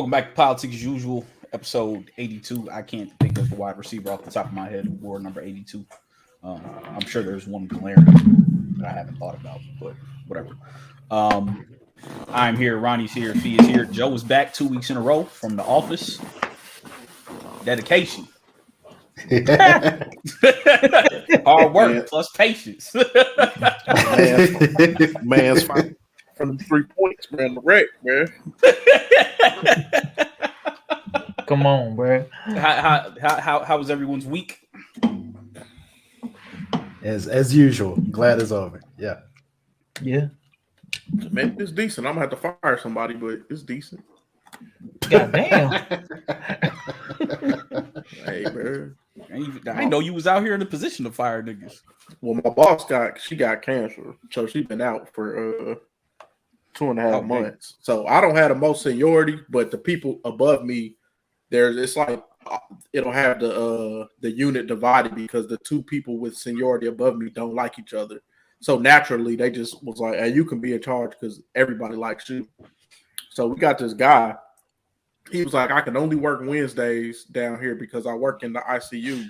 Welcome back to Politics as Usual, episode 82. I can't think of the wide receiver off the top of my head who wore number 82. I'm sure there's one glaring that I haven't thought about, but whatever. I'm here. Ronnie's here. Fee is here. Joe is back 2 weeks in a row from the office. Dedication. Hard work plus patience. Man's fine from the 3 points, man. The wreck, man. Come on, bro. How was everyone's week? As usual. Glad it's over. Yeah. Man, it's decent. I'm gonna have to fire somebody, but it's decent. God damn. Hey, man. I didn't know you was out here in a position to fire niggas. Well, my boss got cancer, so she's been out for 2.5 months. So I don't have the most seniority, but the people above me, it's like it'll have the unit divided because the two people with seniority above me don't like each other. So naturally, they just was like, "Hey, you can be in charge because everybody likes you." So we got this guy. He was like, "I can only work Wednesdays down here because I work in the ICU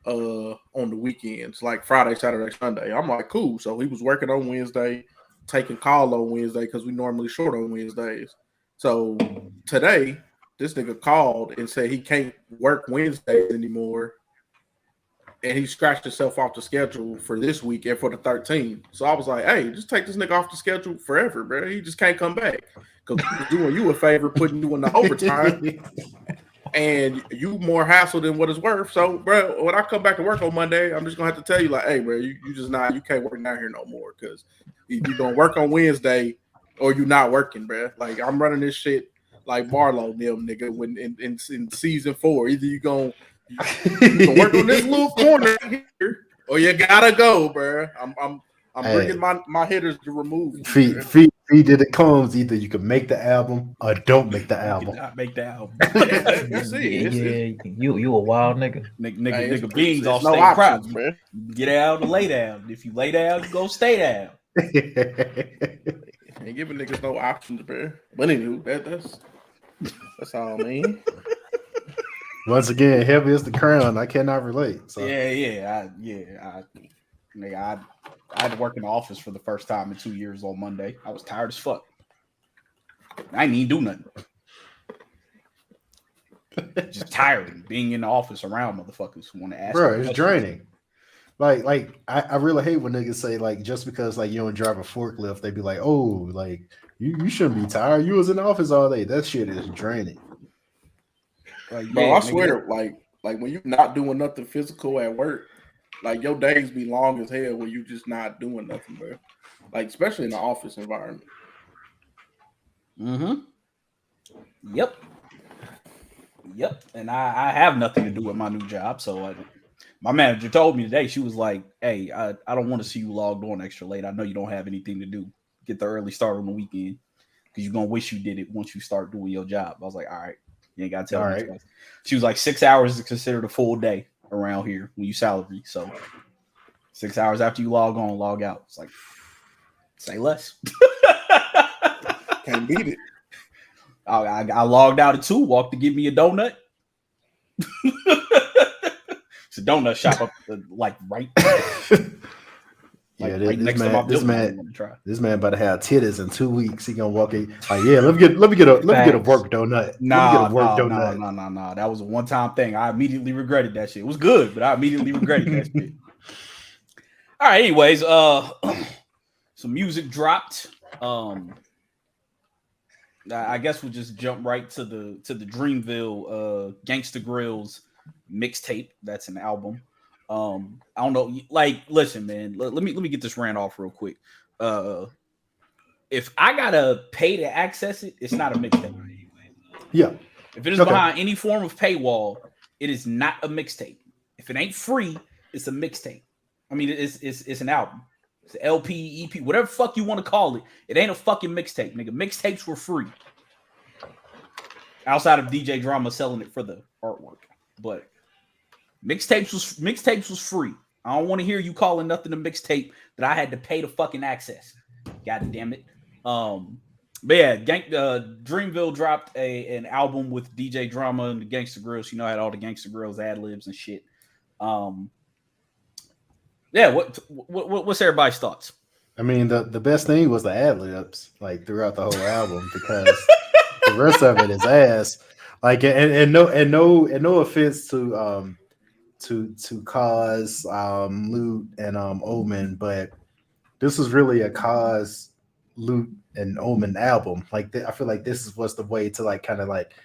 on the weekends, like Friday, Saturday, Sunday." I'm like, "Cool." So he was working on Wednesday, taking call on Wednesday because we normally short on Wednesdays. So today, this nigga called and said he can't work Wednesdays anymore. And he scratched himself off the schedule for this week and for the 13th. So I was like, "Hey, just take this nigga off the schedule forever, bro. He just can't come back. Because he's doing you a favor, putting you in the overtime. And you more hassle than what it's worth. So, bro, when I come back to work on Monday, I'm just going to have to tell you, like, hey, bro, you can't work down here no more. Because you're going to work on Wednesday or you're not working, bro. Like, I'm running this shit like Barlow, them, nigga, when in season 4. Either you going to work on this little corner here or you got to go, bro. I'm bringing my hitters to remove. Feed did it comes. Either you can make the album or don't make the album. You cannot make the album. That's it. You a wild nigga. Nigga beans off no state options, proud. Man. Get out and lay down. If you lay down, you go stay down. Ain't giving niggas no options, bro. But anywho, that's all I mean. Once again, heavy is the crown. I cannot relate. So. I had to work in the office for the first time in 2 years on Monday. I was tired as fuck. I didn't even do nothing. Just tiring being in the office around motherfuckers who want to ask. Bro, it's draining. Like I really hate when niggas say like just because like you don't drive a forklift, they be like, "Oh, like you shouldn't be tired. You was in the office all day." That shit is draining. Like, bro, I swear, like when you're not doing nothing physical at work, like your days be long as hell when you just not doing nothing, bro. Like especially in the office environment. Yep. And I have nothing to do with my new job, so my manager told me today. She was like, "Hey, I don't want to see you logged on extra late. I know you don't have anything to do. Get the early start on the weekend because you're gonna wish you did it once you start doing your job." I was like, "All right, you ain't gotta tell me." Right. She was like, 6 hours is considered a full day around here when you salary. So 6 hours after you log on, log out. It's like, say less. Can't beat it. I logged out at 2, walked to give me a donut. It's a donut shop up like right. Like right next to my building. This man about to have titties in 2 weeks. He gonna walk in. Like, yeah, let me get a work donut. Nah. That was a one-time thing. I immediately regretted that shit. It was good, but I immediately regretted that shit. All right. Anyways, some music dropped. I guess we'll just jump right to the Dreamville Gangsta Grillz mixtape. That's an album. I don't know. Like, listen, man. Let me get this rant off real quick. If I gotta pay to access it, it's not a mixtape. Yeah. If it is behind any form of paywall, it is not a mixtape. If it ain't free, it's a mixtape. I mean, it's an album. It's an LP, EP, whatever fuck you want to call it. It ain't a fucking mixtape, nigga. Mixtapes were free. Outside of DJ Drama selling it for the artwork, but mixtapes was free. I don't want to hear you calling nothing a mixtape that I had to pay to fucking access. God damn it. But yeah, Dreamville dropped an album with DJ Drama and the Gangsta Grills. You know, I had all the Gangsta Grills ad libs and shit. Yeah, what's everybody's thoughts? I mean, the best thing was the ad libs, like throughout the whole album, because the rest of it is ass. Like, and no offense to Cause, Loot, and Omen, but this was really a Cause, Loot, and Omen album. Like, I feel like this was the way to like kind of like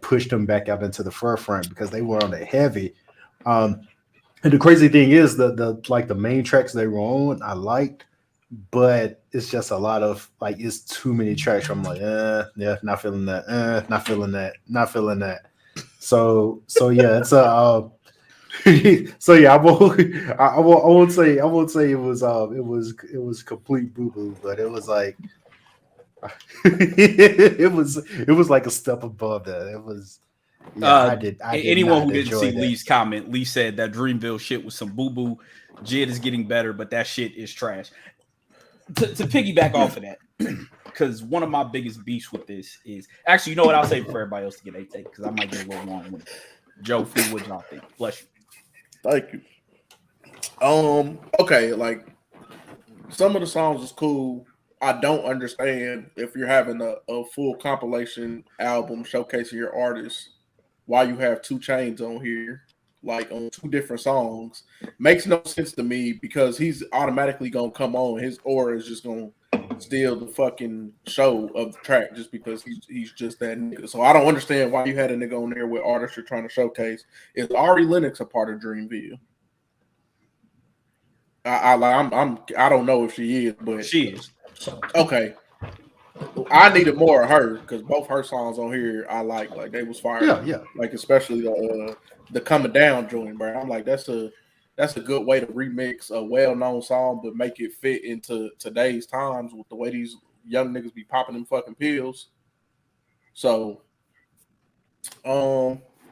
push them back out into the forefront because they were on it heavy. And the crazy thing is the main tracks they were on, I liked, but it's just a lot of like it's too many tracks. I'm like, yeah, not feeling that, not feeling that, not feeling that. So yeah, it's a so yeah, I won't say it was complete boo boo, but it was like it was like a step above that. It was. Yeah, I did anyone who didn't see that. Lee's comment, Lee said that Dreamville shit was some boo boo. Jid is getting better, but that shit is trash. To piggyback off of that, because one of my biggest beefs with this is actually, you know what? I'll say for everybody else to get a take because I might get a little long with it. Joe, what y'all think? Bless you. Thank you. Okay, like some of the songs is cool. I don't understand if you're having a full compilation album showcasing your artists, why you have 2 Chainz on here, like on 2 different songs. Makes no sense to me because he's automatically gonna come on. His aura is just gonna steal the fucking show of the track just because he's just that nigga. So I don't understand why you had a nigga on there with artists you're trying to showcase. Is Ari Lennox a part of Dreamville? I don't know if she is, but She is. Okay. I needed more of her because both her songs on here I like they was fire. Yeah. Like especially the Coming Down joint, bro. I'm like that's a good way to remix a well-known song but make it fit into today's times with the way these young niggas be popping them fucking pills. So I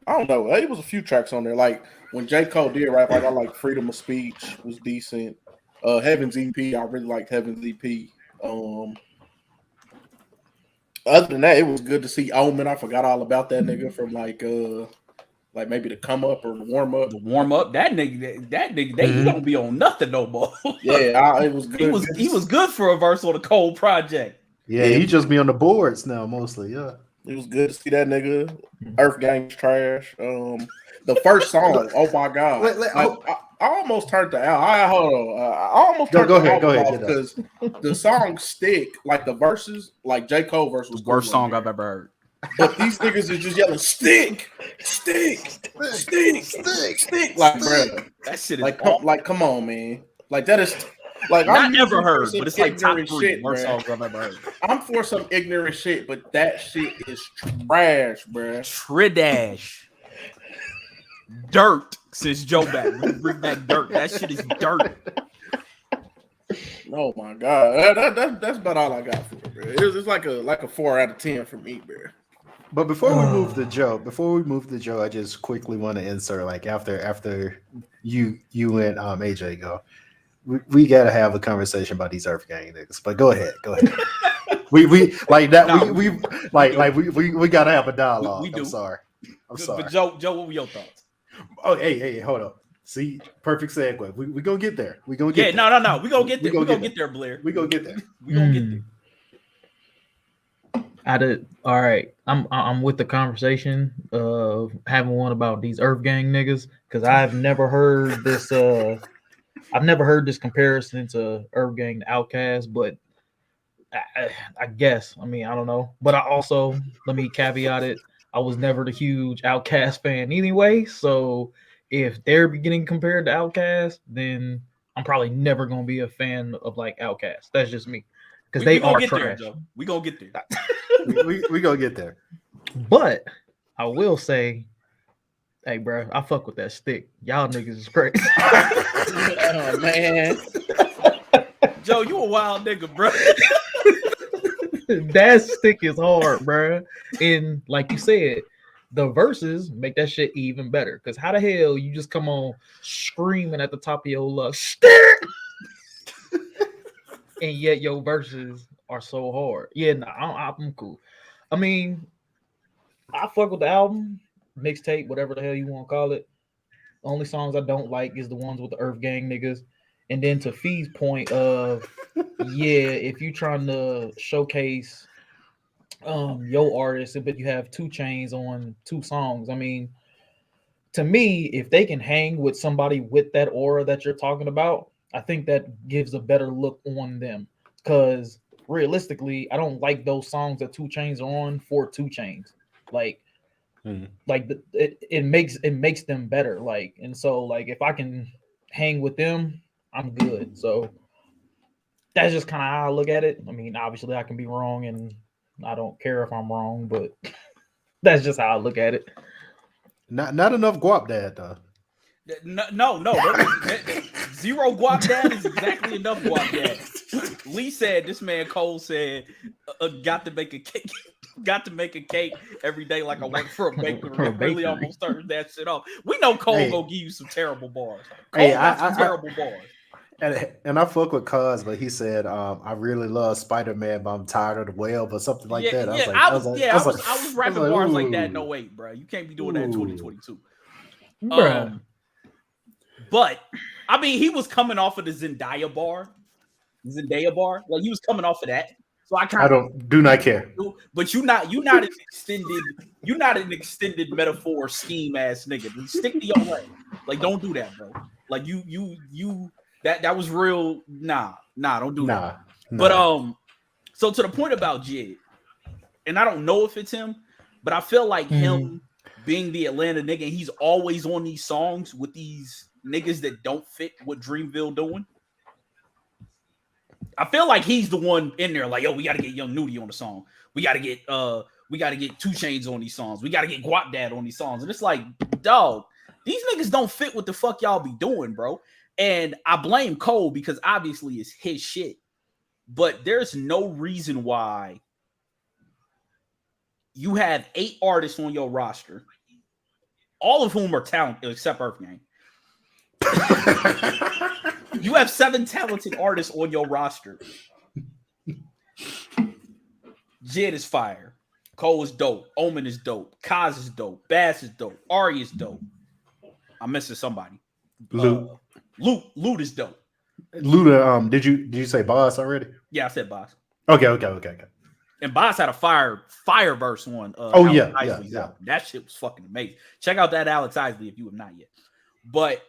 don't know. It was a few tracks on there. Like when J. Cole did rap, like I like Freedom of Speech was decent. Heaven's EP, I really liked Heaven's EP. Other than that, it was good to see Omen. I forgot all about that nigga from like maybe the come up or the warm up. The warm up, that nigga, he don't be on nothing no more. Yeah, it was good. He was good for a verse on the Cole project. Yeah, he just be on the boards now mostly. Yeah, it was good to see that nigga. Earth Gang's trash. The first song, oh my god, I almost turned the album. Hold on, I almost turned the album off because the song "Stick," like the verses, like J. Cole verse was the worst song I've ever heard. But these niggas is just yelling "Stick, stick, stick, stick, stick." Like, bro, that shit is like, come on, man. Like that is like I never heard, but it's like top 3 shit, worst songs I've ever heard. I'm for some ignorant shit, but that shit is trash, bro. Tridash. Dirt since Joe back. We bring back dirt. That shit is dirt. Oh my god, that's about all I got for it, bro. It's like a 4 out of 10 for me, bro. But before we move to Joe, I just quickly want to insert like after you and AJ go, we gotta have a conversation about these Earth Gang niggas. But go ahead. we like that. No, we gotta have a dialogue. We do. I'm sorry. But Joe, what were your thoughts? Oh, hey, hold up. See, perfect segue. We gonna get there. We gonna get there. No. We gonna get there. We gonna get there, Blair. We gonna get there. We gonna get there. All right. I'm with the conversation of having one about these Earth Gang niggas because I've never heard this. I've never heard this comparison to Earth Gang to Outkast, but I guess. I mean, I don't know. But I also let me caveat it. I was never the huge Outkast fan anyway, so if they're getting compared to Outkast, then I'm probably never gonna be a fan of like Outkast. That's just me, because they are trash. We gonna get there. we gonna get there. But I will say, hey, bro, I fuck with that stick. Y'all niggas is crazy. Oh man, Joe, you a wild nigga, bro. That stick is hard, bro. And like you said, the verses make that shit even better. Because how the hell you just come on screaming at the top of your lungs, stick, and yet your verses are so hard. Yeah, nah, I'm cool. I mean, I fuck with the album, mixtape, whatever the hell you want to call it. The only songs I don't like is the ones with the Earth Gang niggas. And then to Fee's point of, yeah, if you trying to showcase your artist, but you have 2 Chainz on 2 songs. I mean, to me, if they can hang with somebody with that aura that you're talking about, I think that gives a better look on them. Because realistically, I don't like those songs that 2 Chainz are on for 2 Chainz. Like, it makes them better. Like, and so like if I can hang with them, I'm good. So that's just kind of how I look at it. I mean, obviously I can be wrong, and I don't care if I'm wrong, but that's just how I look at it. Not enough guap dad though. No. Zero guap dad is exactly enough guap dad. Lee said, this man Cole said, got to make a cake. Got to make a cake every day like I work for a bakery. Really almost turned that shit off. We know Cole gonna give you some terrible bars. Cole got some terrible bars. And I fuck with Cuz, but he said, I really love Spider-Man, but I'm tired of the whale, or something like that. I was rapping bars like that in 08, bro. You can't be doing that in 2022. But I mean, he was coming off of the Zendaya bar. Like he was coming off of that. So I do not care. But you're not an extended metaphor scheme ass nigga. Stick to your lane. Like, don't do that, bro. Like you that was real. Nah, don't do that. But so to the point about Jid, and I don't know if it's him, but I feel like him being the Atlanta nigga, and he's always on these songs with these niggas that don't fit what Dreamville doing. I feel like he's the one in there, like, yo, we got to get Young Nudy on the song. We got to get 2 Chainz on these songs. We got to get Guap Dad on these songs. And it's like, dog, these niggas don't fit what the fuck y'all be doing, bro. And I blame Cole because obviously it's his shit. But there's no reason why you have 8 artists on your roster, all of whom are talented except Earth Gang. You have 7 talented artists on your roster. Jid is fire. Cole is dope. Omen is dope. Kaz is dope. Bass is dope. Ari is dope. I'm missing somebody. Loot is dope. Luda, did you say Boss already? Yeah, I said Boss. Okay. And Boss had a fire verse on. Yeah. That shit was fucking amazing. Check out that Alex Isley if you have not yet. But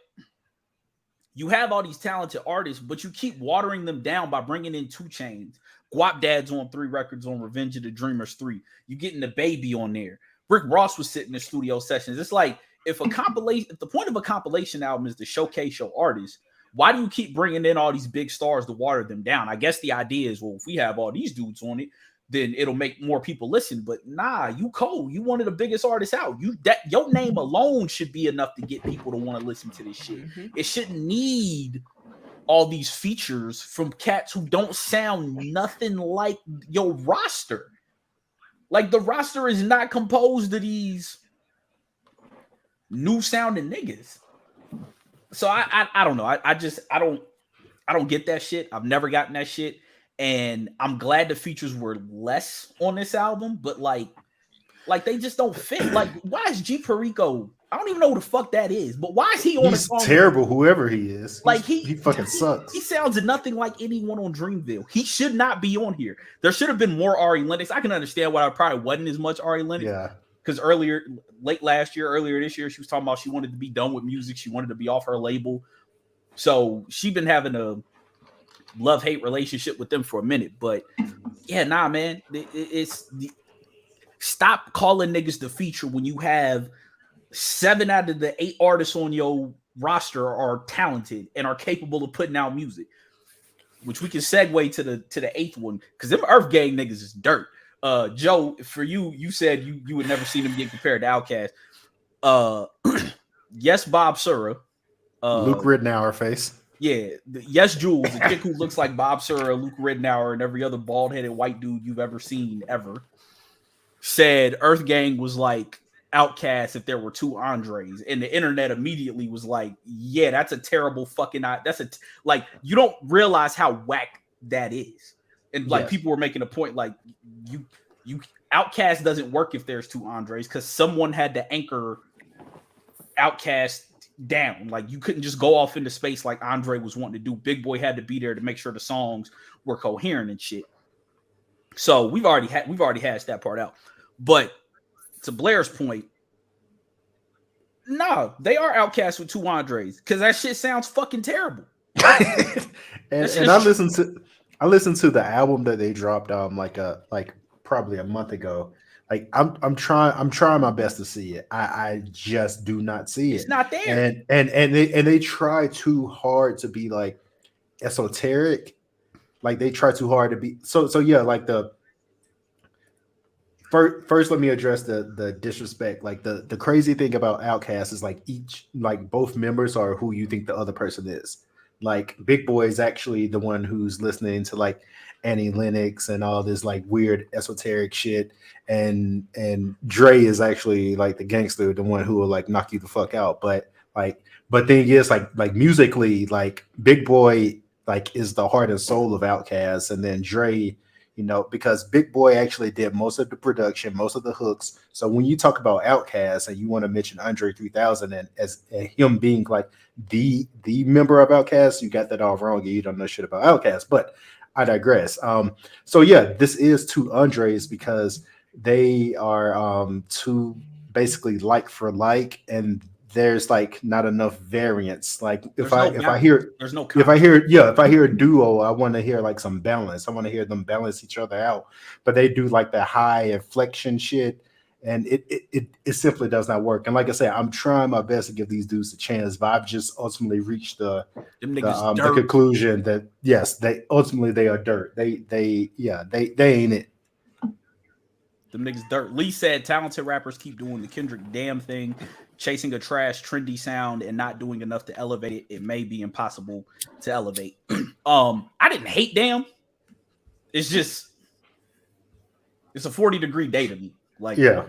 you have all these talented artists, but you keep watering them down by bringing in 2 Chainz. Guap Dad's on 3 records on Revenge of the Dreamers 3. You getting the Baby on there. Rick Ross was sitting in studio sessions. It's like if the point of a compilation album is to showcase your artists, why do you keep bringing in all these big stars to water them down? I guess the idea is, well, if we have all these dudes on it, then it'll make more people listen. But nah, you Cole, you one of the biggest artists out. Your name alone should be enough to get people to want to listen to this shit. It shouldn't need all these features from cats who don't sound nothing like your roster. Like, the roster is not composed of these new sounding niggas. So I don't know. I don't get that shit. I've never gotten that shit. And I'm glad the features were less on this album, but like they just don't fit. Like, why is G Perico? I don't even know who the fuck that is, but why is he on the song? He's terrible, whoever he is. Like, he fucking sucks. He sounds nothing like anyone on Dreamville. He should not be on here. There should have been more Ari Lennox. I can understand why I probably wasn't as much Ari Lennox. Yeah. Because late last year, earlier this year, she was talking about she wanted to be done with music. She wanted to be off her label. So she's been having a love-hate relationship with them for a minute. But yeah, nah, man. Stop calling niggas the feature when you have 7 out of the 8 artists on your roster are talented and are capable of putting out music. Which we can segue to the 8th one, because them Earth Gang niggas is dirt. Joe, for you said you would never seen them get compared to Outkast. Yes, Bob Sura. Luke Ridnour face. Yeah, Yes, Jules, the chick who looks like Bob Sura, Luke Ridnour, and every other bald-headed white dude you've ever seen ever, said Earth Gang was like Outkast if there were 2 Andres, and the internet immediately was like, yeah, that's a terrible fucking, like, you don't realize how whack that is. And like Yes. people were making a point, like you Outcast doesn't work if there's two Andres, because someone had to anchor Outcast down. Like you couldn't just go off into space like Andre was wanting to do. Big Boy had to be there to make sure the songs were coherent and shit. So we've already hashed that part out. But to Blair's point, no, they are Outcasts with two Andres because that shit sounds fucking terrible. and I listened to the album that they dropped like probably a month ago. Like I'm trying my best to see it. I just do not see it. It's not there. And they try too hard to be like esoteric. Like they try too hard to be so yeah, like the first let me address the disrespect. Like the crazy thing about Outkast is like both members are who you think the other person is. Like Big Boy is actually the one who's listening to like Annie Lennox and all this like weird esoteric shit, and Dre is actually like the gangster, the one who will like knock you the fuck out. But thing is like musically, like Big Boy like is the heart and soul of Outkast, and then Dre, you know, because Big Boy actually did most of the production, most of the hooks. So when you talk about Outkast and you want to mention Andre 3000 and as him being like the member of Outkast, you got that all wrong. You don't know shit about Outkast, but I digress. So yeah, this is two Andres because they are two basically like for like, and there's like not enough variance. Like if I hear a duo, I want to hear like some balance. I want to hear them balance each other out. But they do like the high inflection shit, and it simply does not work. And like I said, I'm trying my best to give these dudes a chance, but I've just ultimately reached the conclusion that yes, they are dirt. They ain't it. Them niggas dirt. Lee said talented rappers keep doing the Kendrick Damn thing, chasing a trash, trendy sound and not doing enough to elevate it. It may be impossible to elevate. I didn't hate Damn. It's just it's a 40-degree day to me. Like, yeah.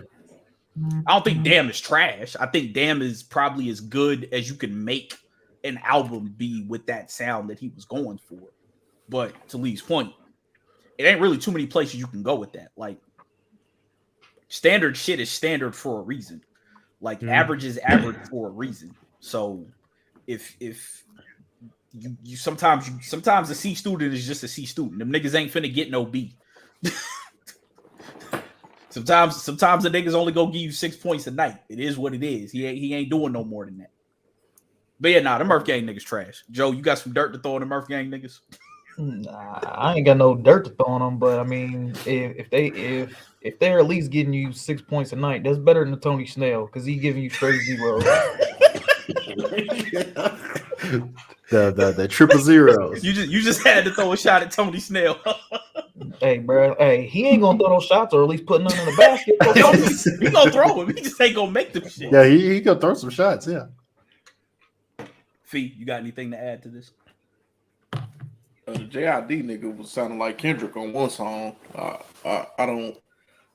I don't think Damn is trash. I think Damn is probably as good as you can make an album be with that sound that he was going for. But to Lee's point, it ain't really too many places you can go with that. Like, standard shit is standard for a reason. Like average is average for a reason. So if you sometimes a C student is just a C student. Them niggas ain't finna get no B. Sometimes the niggas only go give you 6 points a night. It is what it is. He ain't doing no more than that. But yeah, the Murph Gang niggas trash. Joe, you got some dirt to throw in the Murph Gang niggas? Nah, I ain't got no dirt to throw on them, but I mean, if they're at least getting you 6 points a night, that's better than the Tony Snell because he's giving you straight zeros. the triple zeros. You just had to throw a shot at Tony Snell. Hey, bro. Hey, he ain't gonna throw those shots or at least put none in the basket. He gonna throw them. He just ain't gonna make them shit. Yeah, he gonna throw some shots. Yeah. Fee, you got anything to add to this? The JID nigga was sounding like Kendrick on one song. I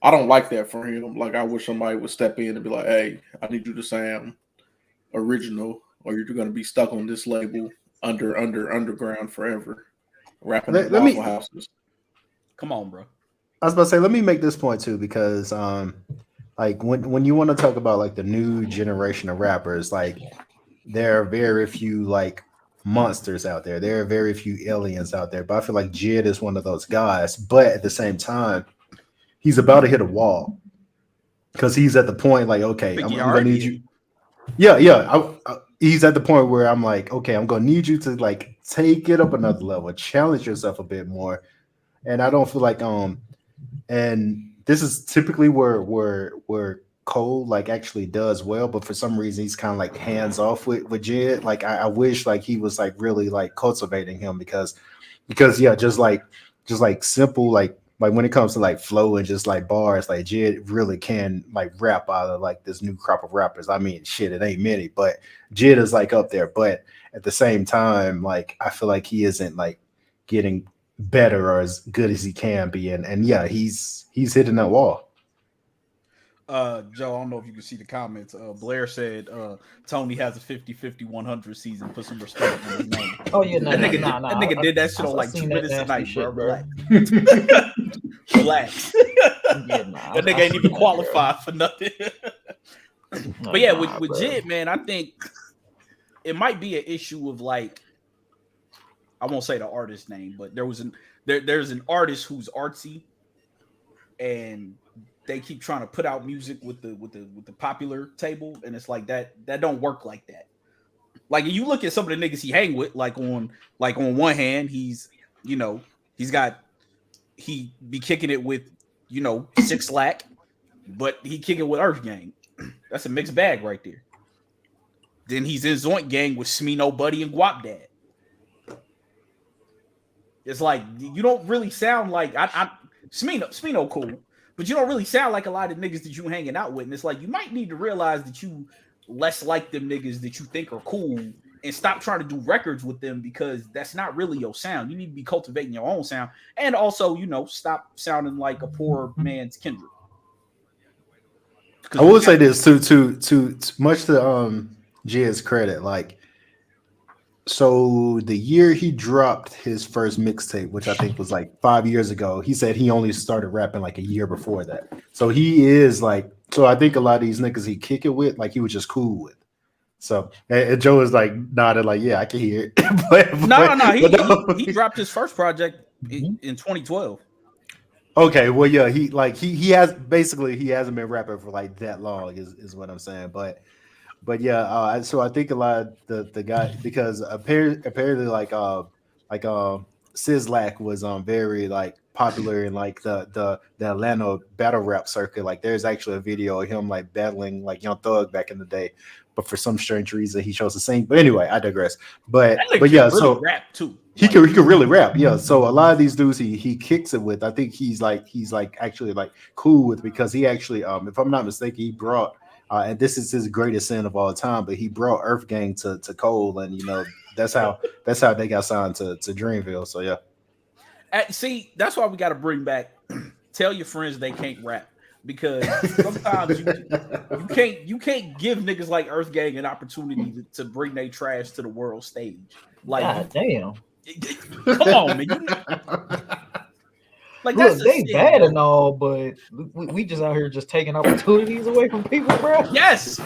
don't like that for him. Like I wish somebody would step in and be like, "Hey, I need you to sound original, or you're gonna be stuck on this label underground forever, rapping in Waffle Houses." Come on, bro. I was about to say, let me make this point too, because like when you want to talk about like the new generation of rappers, like there are very few like monsters out there. There are very few aliens out there, but I feel like Jid is one of those guys. But at the same time, he's about to hit a wall because he's at the point like, okay, I'm gonna need you. Yeah. He's at the point where I'm like, okay, I'm gonna need you to like take it up another level, challenge yourself a bit more. And I don't feel like and this is typically where Cole like actually does well, but for some reason he's kind of like hands off with Jid. Like I wish like he was like really like cultivating him because yeah, just like simple like when it comes to like flow and just like bars, like Jid really can like rap out of like this new crop of rappers. I mean, shit, it ain't many, but Jid is like up there. But at the same time, like I feel like he isn't like getting better or as good as he can be, and yeah, he's hitting that wall. Joe, I don't know if you can see the comments. Blair said Tony has a 50-50-100 season. Put some respect on his name. Oh yeah, That nigga did that shit on like 2 minutes a night, bro. Relax. Relax. That nigga ain't even qualified for nothing. But yeah, with Jid, man, I think it might be an issue of like, I won't say the artist name, but there's an artist who's artsy, and they keep trying to put out music with the popular table, and it's like that don't work like that. Like you look at some of the niggas he hang with, like on one hand, he be kicking it with 6 Lack, but he kicking with Earth Gang. That's a mixed bag right there. Then he's in Zoint Gang with Smino, Buddy, and Guap Dad. It's like you don't really sound like Smino cool, but you don't really sound like a lot of niggas that you hanging out with. And it's like you might need to realize that you less like them niggas that you think are cool and stop trying to do records with them, because that's not really your sound. You need to be cultivating your own sound, and also stop sounding like a poor man's Kendrick. I will say this too much to Jid's credit, like, so the year he dropped his first mixtape, which I think was like 5 years ago, he said he only started rapping like a year before that. So he is like, so I think a lot of these niggas he kick it with, like he was just cool with. So and Joe is like nodded, like, yeah, I can hear it. He dropped his first project in 2012. Okay, well, yeah, he hasn't been rapping for like that long, is what I'm saying, but yeah, so I think a lot of the guy, because apparently like Sizzlack was very like popular in like the Atlanta battle rap circuit. Like there's actually a video of him like battling like Young Thug back in the day, but for some strange reason he chose to sing. But anyway, I digress. But yeah, really so rap too. He could really rap, yeah. So a lot of these dudes he kicks it with, I think he's actually like cool with, because he actually, if I'm not mistaken, he brought and this is his greatest sin of all time, but he brought Earth Gang to Cole, and that's how they got signed to Dreamville. So yeah. See, that's why we got to bring back. Tell your friends they can't rap, because sometimes you can't give niggas like Earth Gang an opportunity to bring their trash to the world stage. Like, God damn. Come on, man. Like, look, they bad and all, but we just out here just taking opportunities away from people, bro. Yes.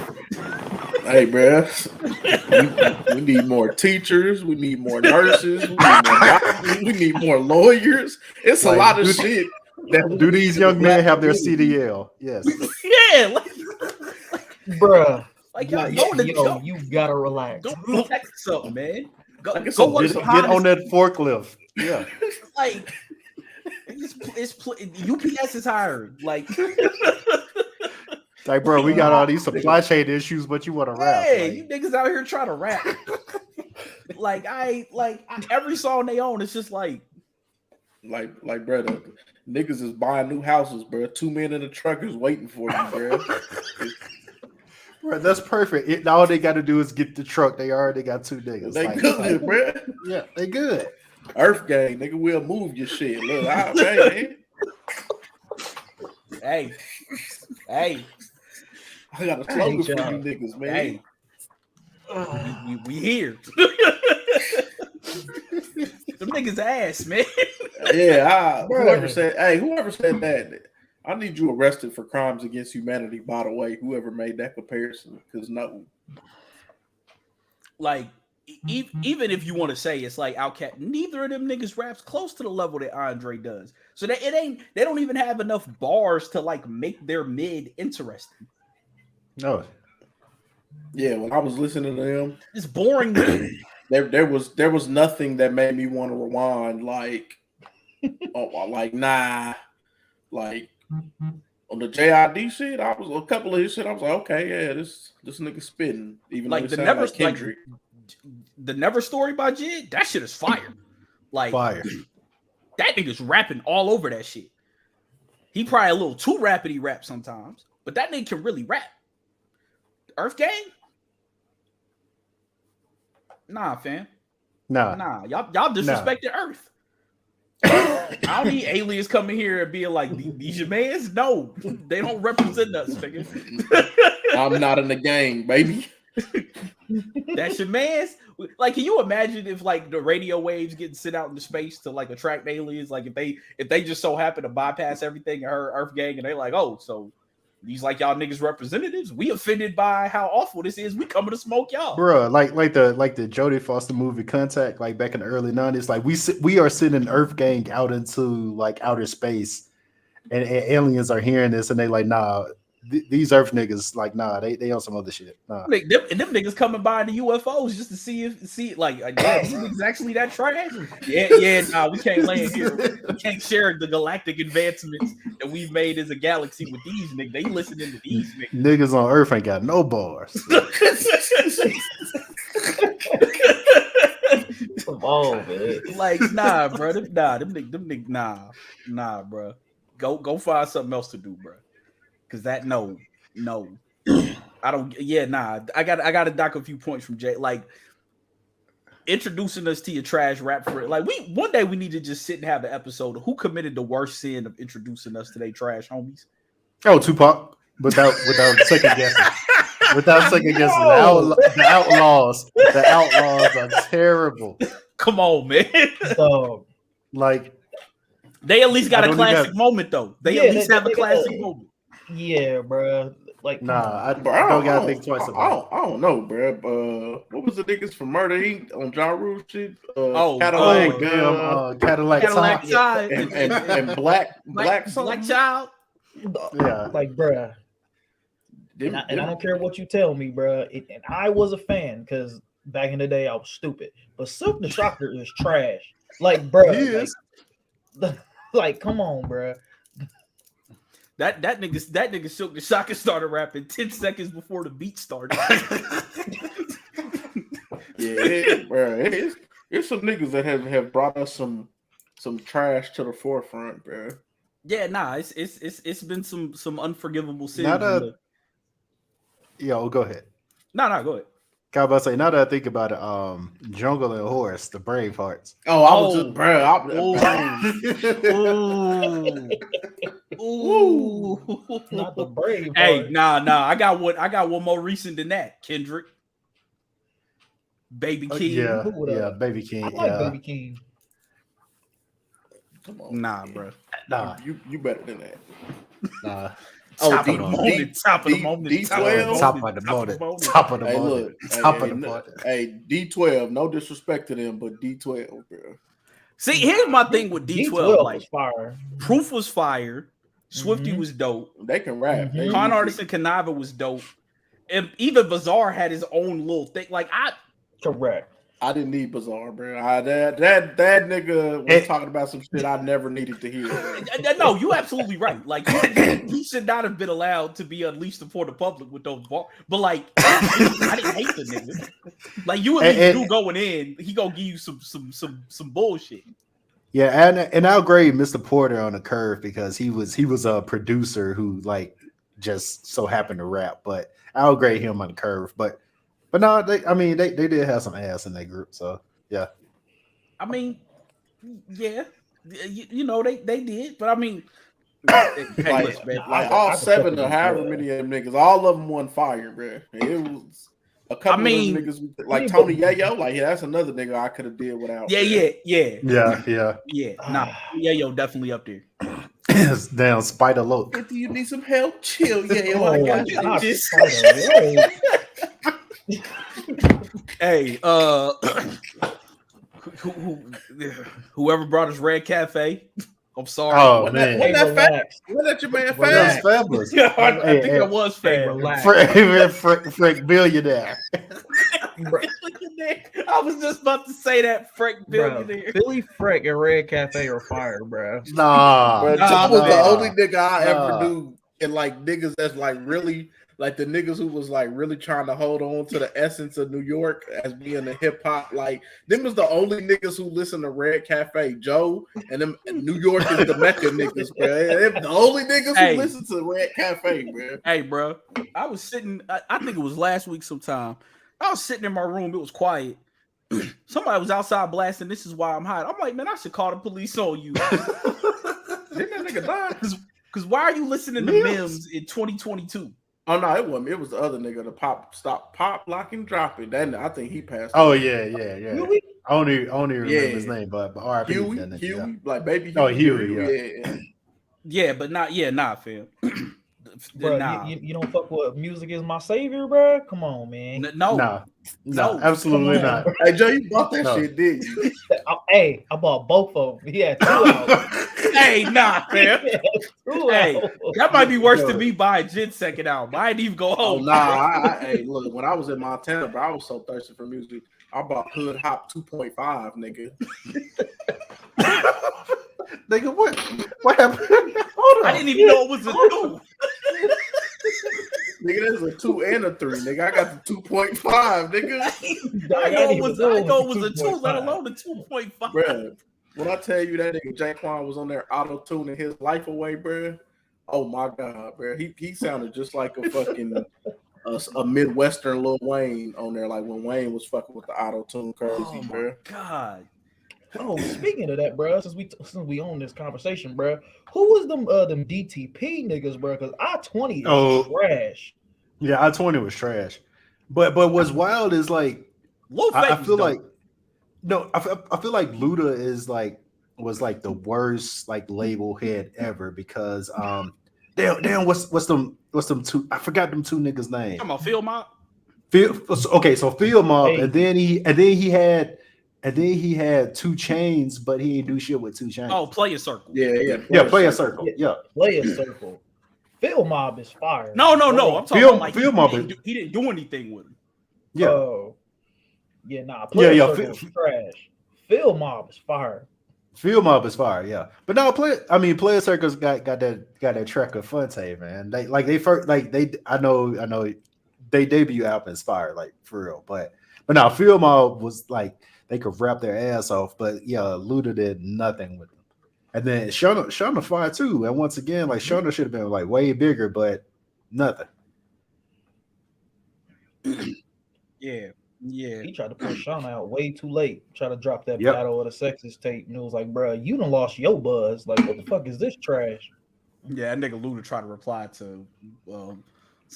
Hey, bro. We need more teachers. We need more nurses. We need more lawyers. It's like, a lot of shit. Do these young men have their CDL? Yes. Yeah. Bruh. Like, you gotta relax. Don't protect something, man. Go get on that forklift. Yeah. Like, UPS is hired. Like, bro, we got all these supply chain issues, but you want to rap. Hey, you niggas out here trying to rap. Every song they own, it's just like, brother, niggas is buying new houses, bro. 2 men in a truck is waiting for you, bro. Bro, that's perfect. All they got to do is get the truck. They already got 2 niggas. They good, bro. Yeah, they good. Earth Gang, nigga, we'll move your shit. Look, man. Hey. I got a slogan for you niggas, man. Hey. We here. Them niggas ass, man. Yeah, whoever said that, I need you arrested for crimes against humanity, by the way, whoever made that comparison, because no. Like, even if you want to say it's like Outkast, neither of them niggas raps close to the level that Andre does. So that they don't even have enough bars to like make their mid interesting. No. Yeah, when I was listening to them, it's boring. there was nothing that made me want to rewind. Like, nah, like on the JID shit, I was a couple of his shit. I was like, okay, yeah, this nigga spitting. Even like though the Never like Kendrick. The Never Story by Jid, that shit is fire. Like, fire. That nigga's rapping all over that shit. He probably a little too rapidy rap sometimes, but that nigga can really rap. Earth Gang? Nah, fam. Nah. Y'all disrespected Earth. I don't need aliens coming here and being like, these your mans? No, they don't represent us, nigga. I'm not in the game, baby. That's your mans. Like, can you imagine if like the radio waves getting sent out into space to like attract aliens? Like if they just so happen to bypass everything and her Earth gang and they like, oh, so these like y'all niggas representatives, we offended by how awful this is. We coming to smoke y'all, bro. Like the Jodie Foster movie Contact, like back in the early 90s. Like we are sending Earth gang out into like outer space, and aliens are hearing this and they like, nah, these Earth niggas, like, nah, they on some other shit. Nah. Like, them niggas coming by the UFOs just to see like damn, these niggas actually that trash. Yeah, nah, we can't land here. We can't share the galactic advancements that we've made as a galaxy with these niggas. They listening to these niggas. Niggas on Earth ain't got no bars. Come on, man. Like, nah, bro. Them niggas, nah, bro. Go find something else to do, bro. Cause that no, I don't. Yeah, nah. I got to dock a few points from Jay. Like introducing us to your trash rap for it. Like one day we need to just sit and have an episode of who committed the worst sin of introducing us to their trash homies. Oh, Tupac, without second guessing. Without second guessing, the outlaws are terrible. Come on, man. So, like they at least got a classic moment though. They at least have a classic moment. Yeah, bro. Like, nah, I don't gotta think twice about it. I don't know, bro. What was the niggas from Murder Inc. on Ja Rule shit? Cadillac, Cadillac Tide, and Black Child. Yeah, like, bro. And I don't care what you tell me, bro. And I was a fan because back in the day I was stupid. But Silk the Shocker is trash. Like, bro. Like, come on, bro. That nigga Silk the Shocker started rapping 10 seconds before the beat started. Yeah, bro. It's some niggas that have brought us some trash to the forefront, bro. Yeah, nah, it's been some unforgivable sins. Yo, go ahead. No, go ahead. I was about to say, now that I think about it, Jungle and Horace, the brave hearts. Oh, I was just, bro. Ooh. Not the brave. Hey, nah. I got one more recent than that. Kendrick, Baby King. Yeah, Baby King. I like Baby King. Come on, nah, bro. Nah, you better than that. Nah. Top of the moment. Top of the moment. Hey, D12. No disrespect to them, but D12, bro. See, here's my thing with D12. Like, was fire. Proof was fire. Swifty was dope. They can rap. Con Artist and Conniva was dope. And even Bizarre had his own little thing. Like, correct. I didn't need Bizarre, bro. That nigga was talking about some shit I never needed to hear. No, you absolutely right. Like, he should not have been allowed to be unleashed before the public with those bars. But like, I didn't hate the nigga. Like, you at least knew going in, he gonna give you some bullshit. Yeah, and I'll grade Mr. Porter on the curve because he was a producer who like just so happened to rap. But I'll grade him on the curve. But no, they did have some ass in that group, so yeah. I mean, yeah, you know they did, but I mean, all seven or however many of them niggas, all of them won fire, bro. It was a couple of them niggas like Tony Yayo, like that's another nigga I could have did without. Yeah. Nah, Yayo definitely up there. Damn, Spider Loke. If you need some help, chill, Yayo. I got you. Hey, whoever brought us Red Cafe, I'm sorry. Oh man, wasn't that your man Fab? I think it was Fab. Frank Billionaire. I was just about to say that Frank Billionaire. Billy Freck and Red Cafe are fire, bro. That was the only nigga I ever knew, and like niggas that's like really. Like the niggas who was like really trying to hold on to the essence of New York as being a hip hop, like them was the only niggas who listen to Red Cafe, Joe, and them and New York is the Mecca niggas, bro. Them the only niggas who listen to Red Cafe, bro. Hey, bro, I was sitting. I think it was last week sometime. I was sitting in my room. It was quiet, somebody was outside blasting. This is why I'm hot. I'm like, man, I should call the police on you. Didn't that nigga die? Because why are you listening to Mims in 2022? Oh no, it wasn't. It was the other nigga, the pop, lock, and drop it. That I think he passed. Oh away. yeah. I only remember his name, but R.I.P. Huey, like baby. Oh, Huey, yeah. Yeah, but not fam. Bro, nah. you don't fuck with music is my savior, bro. Come on, man. No, absolutely not. Hey Joe, you bought that shit, did you? Hey, I bought both of them. Yeah, 2 albums. Hey, nah, fam. Hey, albums. that might be worse than me buying Jit's second album. I didn't even go Oh home. nah, hey, look, when I was in Montana, bro, I was so thirsty for music. I bought Hood Hop 2.5, nigga. Nigga, what happened? Hold on. I didn't even know it was a 2. Nigga, there's a 2 and a 3, nigga. I got the 2.5, nigga. I know it was a 2, let alone a 2.5. Bruh, when I tell you that nigga Jaquan was on there auto-tuning his life away, bruh. Oh my god, bruh. He sounded just like a fucking a Midwestern Lil Wayne on there, like when Wayne was fucking with the auto-tune crazy, Oh my bruh. god. Oh, speaking of that, bro, since we own this conversation, bro, who was them DTP niggas, bro? Because I-20 is trash. Yeah, I-20 was trash. But what's wild is like I feel like I feel like Luda was like the worst like label head ever because damn what's them two, I forgot them two niggas' names. Come on, Phil Mob. So Field Mob, Hey. and then he had 2 Chains, but he didn't do shit with 2 Chains. Oh, Player Circle. Yeah. Play a circle. Yeah. Player Circle. Phil Mob is fire. No. I'm talking Phil- about like Phil Mob he didn't do anything with him. Yeah. Oh. Yeah, nah. Player Yeah, Circle is trash. Phil Mob is fire. Field Mob is fire, yeah. But no, Player Circles got that track of Fonte, man. I know they debut album is fire, like for real. But now Field Mob was like they could rap their ass off, but yeah, Luda did nothing with them. And then Shauna fire too. And once again, like Shauna should have been like way bigger, but nothing. Yeah. He tried to push Shauna out way too late. Tried to drop that Yep. Battle of the Sexes tape, and it was like, bro, you done lost your buzz. Like, what the fuck is this trash? Yeah, that nigga Luda tried to reply to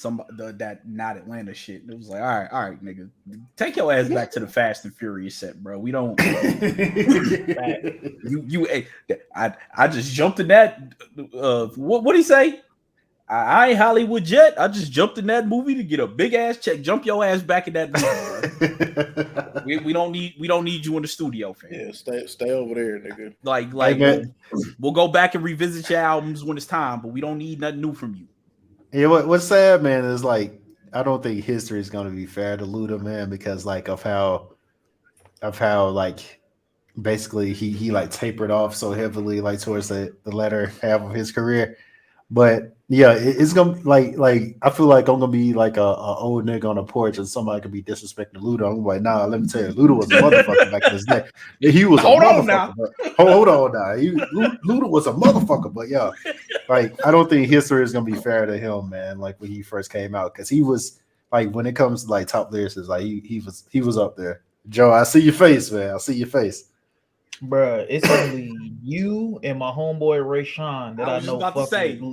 that not Atlanta shit. It was like, all right, nigga, take your ass back to the Fast and Furious set, bro. We don't. I just jumped in that. What do he say? I ain't Hollywood yet. I just jumped in that movie to get a big ass check. Jump your ass back in that movie. we don't need you in the studio, fam. Yeah, stay over there, nigga. Like we'll go back and revisit your albums when it's time, but we don't need nothing new from you. Yeah, what's sad, man, is like I don't think history is gonna be fair to Luda, man, because like of how like basically he like tapered off so heavily like towards the latter half of his career. But yeah, it's gonna like I feel like I'm gonna be like a old nigga on a porch and somebody could be disrespecting Luda. I'm like, nah, let me tell you, Luda was a motherfucker back in his day. He was Hold a on motherfucker. now. Hold on now. Luda was a motherfucker, but yeah, like I don't think history is gonna be fair to him, man. Like when he first came out, because he was like when it comes to like top lyricists, like he was up there. Joe, I see your face, man. I see your face. Bruh, it's only you and my homeboy Ray Sean that I was know. just about to say, fuck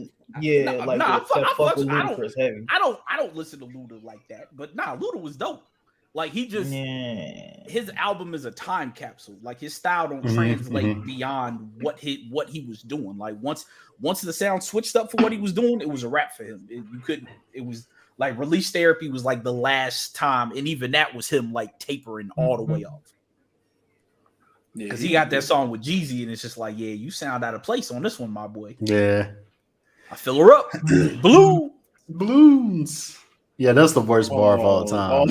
with Ludacris heavy. I don't listen to Luda like that, but nah, Luda was dope. Like he just his album is a time capsule. Like his style don't translate beyond what he was doing. Like once the sound switched up for what he was doing, it was a wrap for him. It was like Release Therapy was like the last time, and even that was him like tapering all the way off. Because he got that song with Jeezy, and it's just like, yeah, you sound out of place on this one, my boy. Yeah. I fill her up. Balloons. Yeah, that's the worst bar of all time.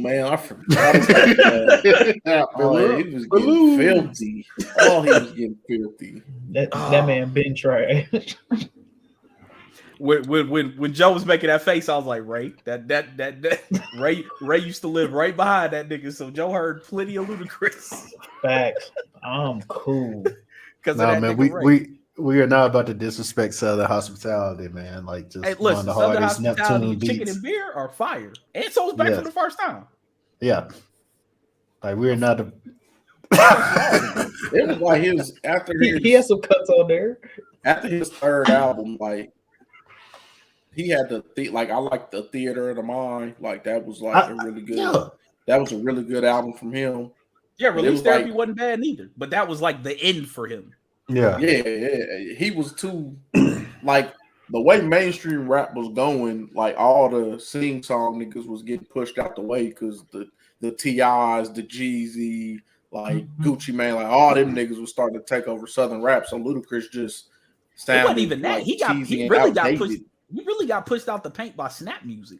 Man, I forgot about that. He was getting filthy. Oh, he was getting filthy. That man been trash. When Joe was making that face, I was like, Ray, that Ray used to live right behind that nigga, so Joe heard plenty of Ludacris. Facts. I'm cool. Because man, we are not about to disrespect Southern hospitality, man. Like just one of the hardest Neptune beats. Chicken and beer are fire, and so it's back for the first time. Yeah. Like we're not a It was like his He has some cuts on there. after his third album, like he had like I like the Theater of the Mind, like that was like a really good. Yeah. That was a really good album from him. Yeah, And it Release was Therapy like- wasn't bad neither, but that was like the end for him. Yeah. Yeah, he was too like the way mainstream rap was going. Like all the sing song niggas was getting pushed out the way because the T.I.s, the Jeezy, like Gucci Mane, like all them niggas was starting to take over Southern rap. So Ludacris just It sounded wasn't even that. like He cheesy and really got outdated. pushed. He really got pushed out the paint by Snap Music.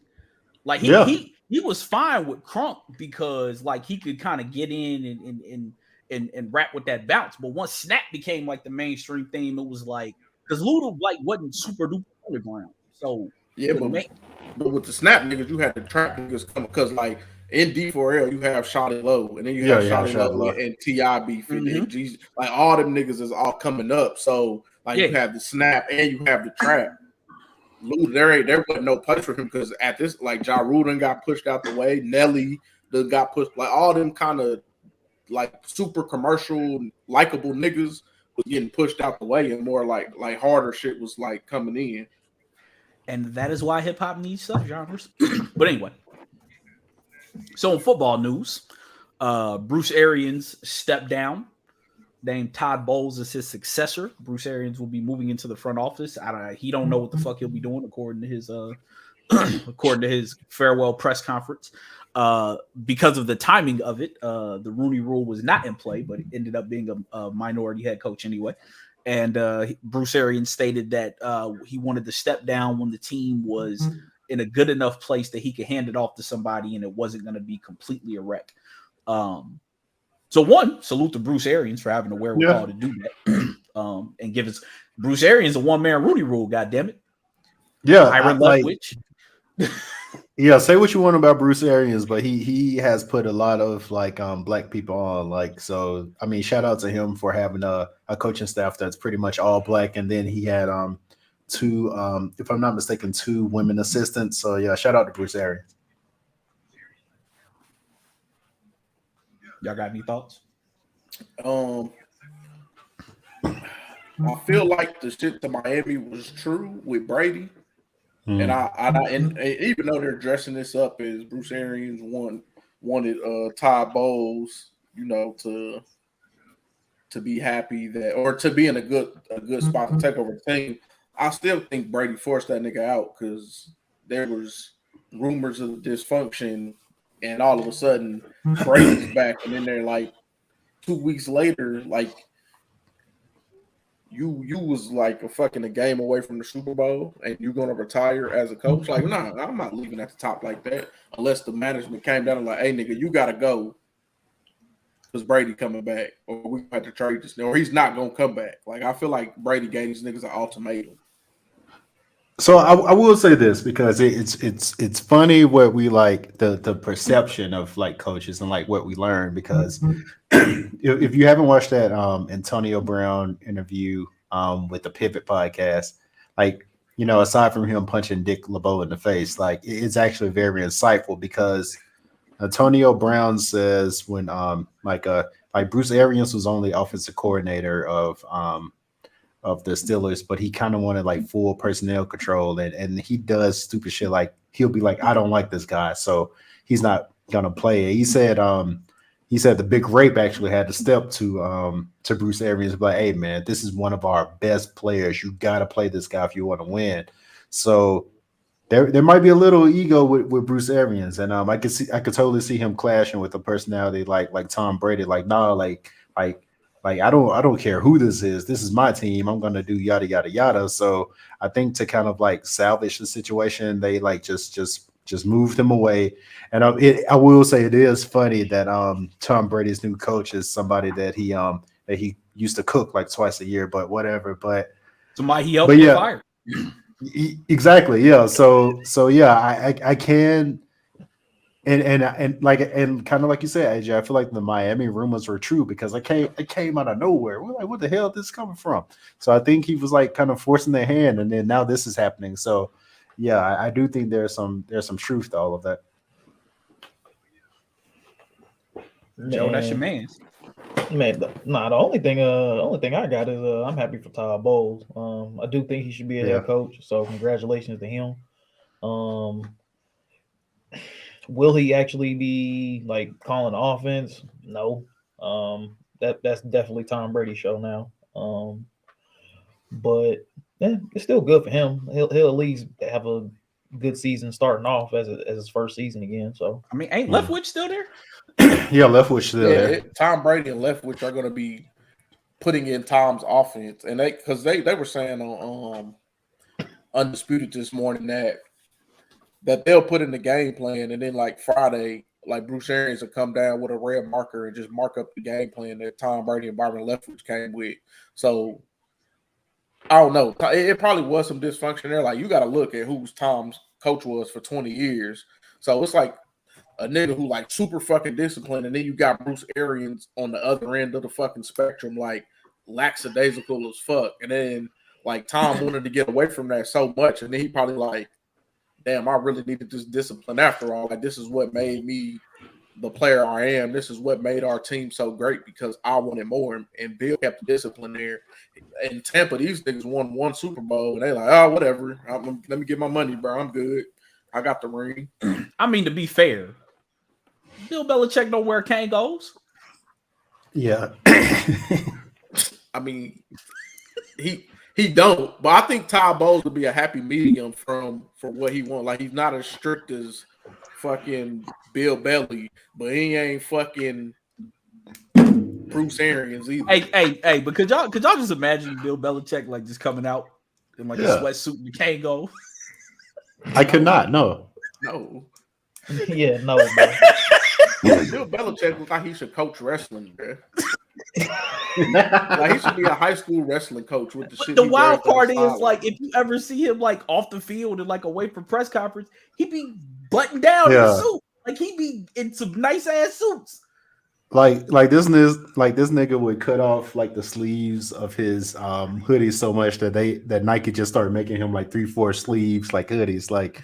Like Yeah. he was fine with Crunk because like he could kind of get in and rap with that bounce. But once Snap became like the mainstream theme, it was like because Luda like wasn't super duper underground. So Yeah, but with the Snap niggas, you had the trap niggas come because like in D4L you have Shawty Low, and then you have Shawty Low and T.I. beef and Jeezy. Like all them niggas is all coming up. So like you have the Snap and you have the trap. Luda, there wasn't no place for him because at this like Ja Rule done got pushed out the way. Nelly done got pushed. Like all them kind of like super commercial, likable niggas was getting pushed out the way, and more like harder shit was like coming in. And that is why hip hop needs subgenres. But anyway, so in football news, Bruce Arians stepped down, named Todd Bowles as his successor. Bruce Arians will be moving into the front office. He don't know what the fuck he'll be doing according to his farewell press conference. Because of the timing of it, the Rooney Rule was not in play, but it ended up being a minority head coach anyway. And Bruce Arians stated that he wanted to step down when the team was in a good enough place that he could hand it off to somebody and it wasn't going to be completely a wreck. So one, salute to Bruce Arians for having the wherewithal to do that. And give us Bruce Arians a one-man Rooney Rule, goddammit. Yeah. Iron Leftwich. Yeah, say what you want about Bruce Arians, but he has put a lot of like black people on. Like, so I mean, shout out to him for having a coaching staff that's pretty much all black, and then he had two, if I'm not mistaken, 2 women assistants. So yeah, shout out to Bruce Arians. Y'all got any thoughts? I feel like the shit to Miami was true with Brady. And and even though they're dressing this up as Bruce Arians wanted Todd Bowles, you know, to be happy that or to be in a good spot to take over the team, I still think Brady forced that nigga out because there was rumors of dysfunction, and all of a sudden Brady's back, and then they're like 2 weeks later, like. You was like a game away from the Super Bowl and you're gonna retire as a coach. Like, nah, I'm not leaving at the top like that unless the management came down and like, hey nigga, you gotta go because Brady coming back, or we have to trade this, or he's not gonna come back. Like, I feel like Brady gave these niggas an ultimatum. So I will say this because it's funny what we like the perception of like coaches and like what we learn because if you haven't watched that Antonio Brown interview with the Pivot podcast, like, you know, aside from him punching Dick LeBeau in the face, like it's actually very insightful because Antonio Brown says when like Bruce Arians was only offensive coordinator of the Steelers, but he kind of wanted like full personnel control, and he does stupid shit like he'll be like, I don't like this guy, so he's not gonna play. He said the Big Rape actually had to step to Bruce Arians, like, hey man, this is one of our best players. You gotta play this guy if you want to win. So there might be a little ego with Bruce Arians, and I could totally see him clashing with a personality like Tom Brady. Like, nah, like I don't care who this is. This is my team. I'm gonna do yada yada yada. So I think to kind of like salvage the situation, they like just moved him away. And I will say it is funny that Tom Brady's new coach is somebody that he used to cook like twice a year, but whatever. But somebody he helped get fired. Exactly. Yeah. So yeah, I can. And kind of like you said, AJ, I feel like the Miami rumors were true because it came out of nowhere. We're like, what the hell is this coming from? So I think he was like kind of forcing their hand, and then now this is happening. So yeah, I do think there's some truth to all of that. Joe, that's your man. The only thing I got is I'm happy for Todd Bowles. I do think he should be a head coach, so congratulations to him. Will he actually be like calling the offense? No. That's definitely Tom Brady's show now. But yeah, it's still good for him. He'll at least have a good season starting off as his first season again. So I mean, ain't Leftwich still there? Yeah, Leftwich still there. Tom Brady and Leftwich are going to be putting in Tom's offense, and they were saying on Undisputed this morning that they'll put in the game plan, and then like Friday, like Bruce Arians will come down with a red marker and just mark up the game plan that Tom Brady and Byron Leftwich came with. So I don't know. It probably was some dysfunction there. Like you got to look at who's Tom's coach was for 20 years. So it's like a nigga who like super fucking disciplined, and then you got Bruce Arians on the other end of the fucking spectrum, like lackadaisical as fuck. And then like Tom wanted to get away from that so much, and then he probably like, damn, I really needed this discipline after all. Like this is what made me the player I am. This is what made our team so great because I wanted more, and Bill kept the discipline there. In Tampa, these niggas won one Super Bowl, and they like, oh, whatever. Let me get my money, bro. I'm good. I got the ring. I mean, to be fair, Bill Belichick don't wear Kangos. Yeah. I mean, he don't, but I think Todd Bowles would be a happy medium for what he wants. Like he's not as strict as fucking Bill Belly, but he ain't fucking Bruce Arians either. Hey, but could y'all just imagine Bill Belichick like just coming out in like a sweatsuit and Kango? I could not. No. Yeah, no. Bill Belichick looks like he should coach wrestling, bro. Like he should be a high school wrestling coach with the shit. The wild part is like if you ever see him like off the field and like away from press conference, he be buttoned down in a suit. Like he be in some nice ass suits. Like this nigga would cut off like the sleeves of his hoodies so much that Nike just started making him like 3-4 sleeves like hoodies. Like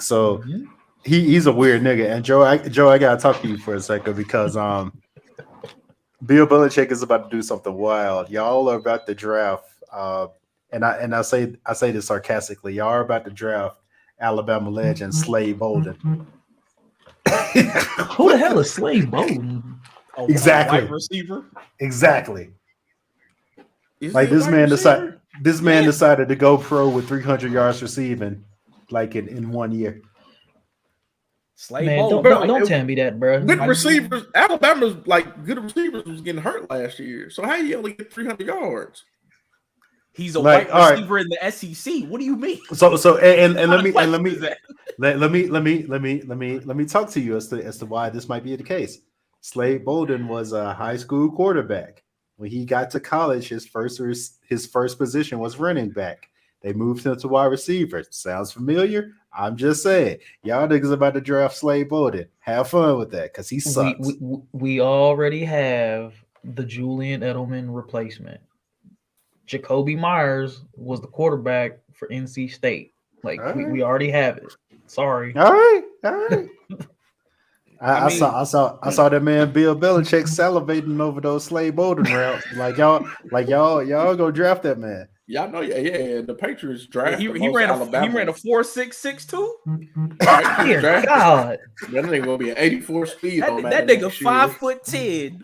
so he's a weird nigga. And Joe, I gotta talk to you for a second because Bill Belichick is about to do something wild. Y'all are about to draft, and I say this sarcastically. Y'all are about to draft Alabama legend Slade Bolden. Who the hell is Slade Bolden? Exactly. Wide receiver. Exactly. Like this man decided to go pro with 300 yards receiving, like in 1 year. Slade Man, Bolden. don't tell me that, bro. Good receivers. Alabama's like good receivers was getting hurt last year. So how you only get 300 yards? He's a white receiver in the SEC. What do you mean? So let me talk to you as to why this might be the case. Slade Bolden was a high school quarterback. When he got to college, his first position was running back. They moved him to wide receiver. Sounds familiar? I'm just saying. Y'all niggas about to draft Slade Bolden. Have fun with that because he sucks. We already have the Julian Edelman replacement. Jacoby Myers was the quarterback for NC State. Like we already have it. Sorry. All right. I saw that man Bill Belichick salivating over those Slade Bolden routes. y'all go draft that man. Y'all know, yeah. The Patriots drafted. He ran a 4.662. Dear God, that nigga gonna be an 84 speed. That nigga 5'10"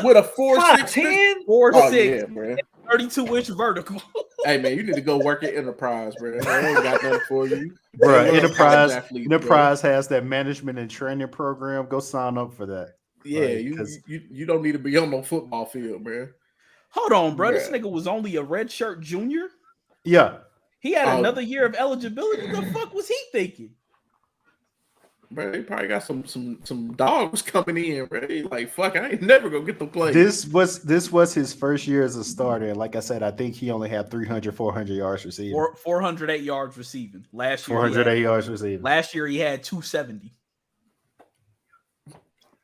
with a 4.6, 4.6, 32-inch vertical. Hey man, you need to go work at Enterprise, bro. They ain't got nothing for you, bro. Enterprise has that management and training program. Go sign up for that. Yeah, you don't need to be on no football field, bro. Hold on, bro. This nigga was only a redshirt junior. Yeah, he had another year of eligibility. What the fuck was he thinking? Bro, they probably got some dogs coming in, bro. Like, fuck, I ain't never gonna get the play. This was his first year as a starter. Like I said, I think he only had 400 yards receiving. 408 yards receiving. Last year 408 yards receiving. Last year he had 270.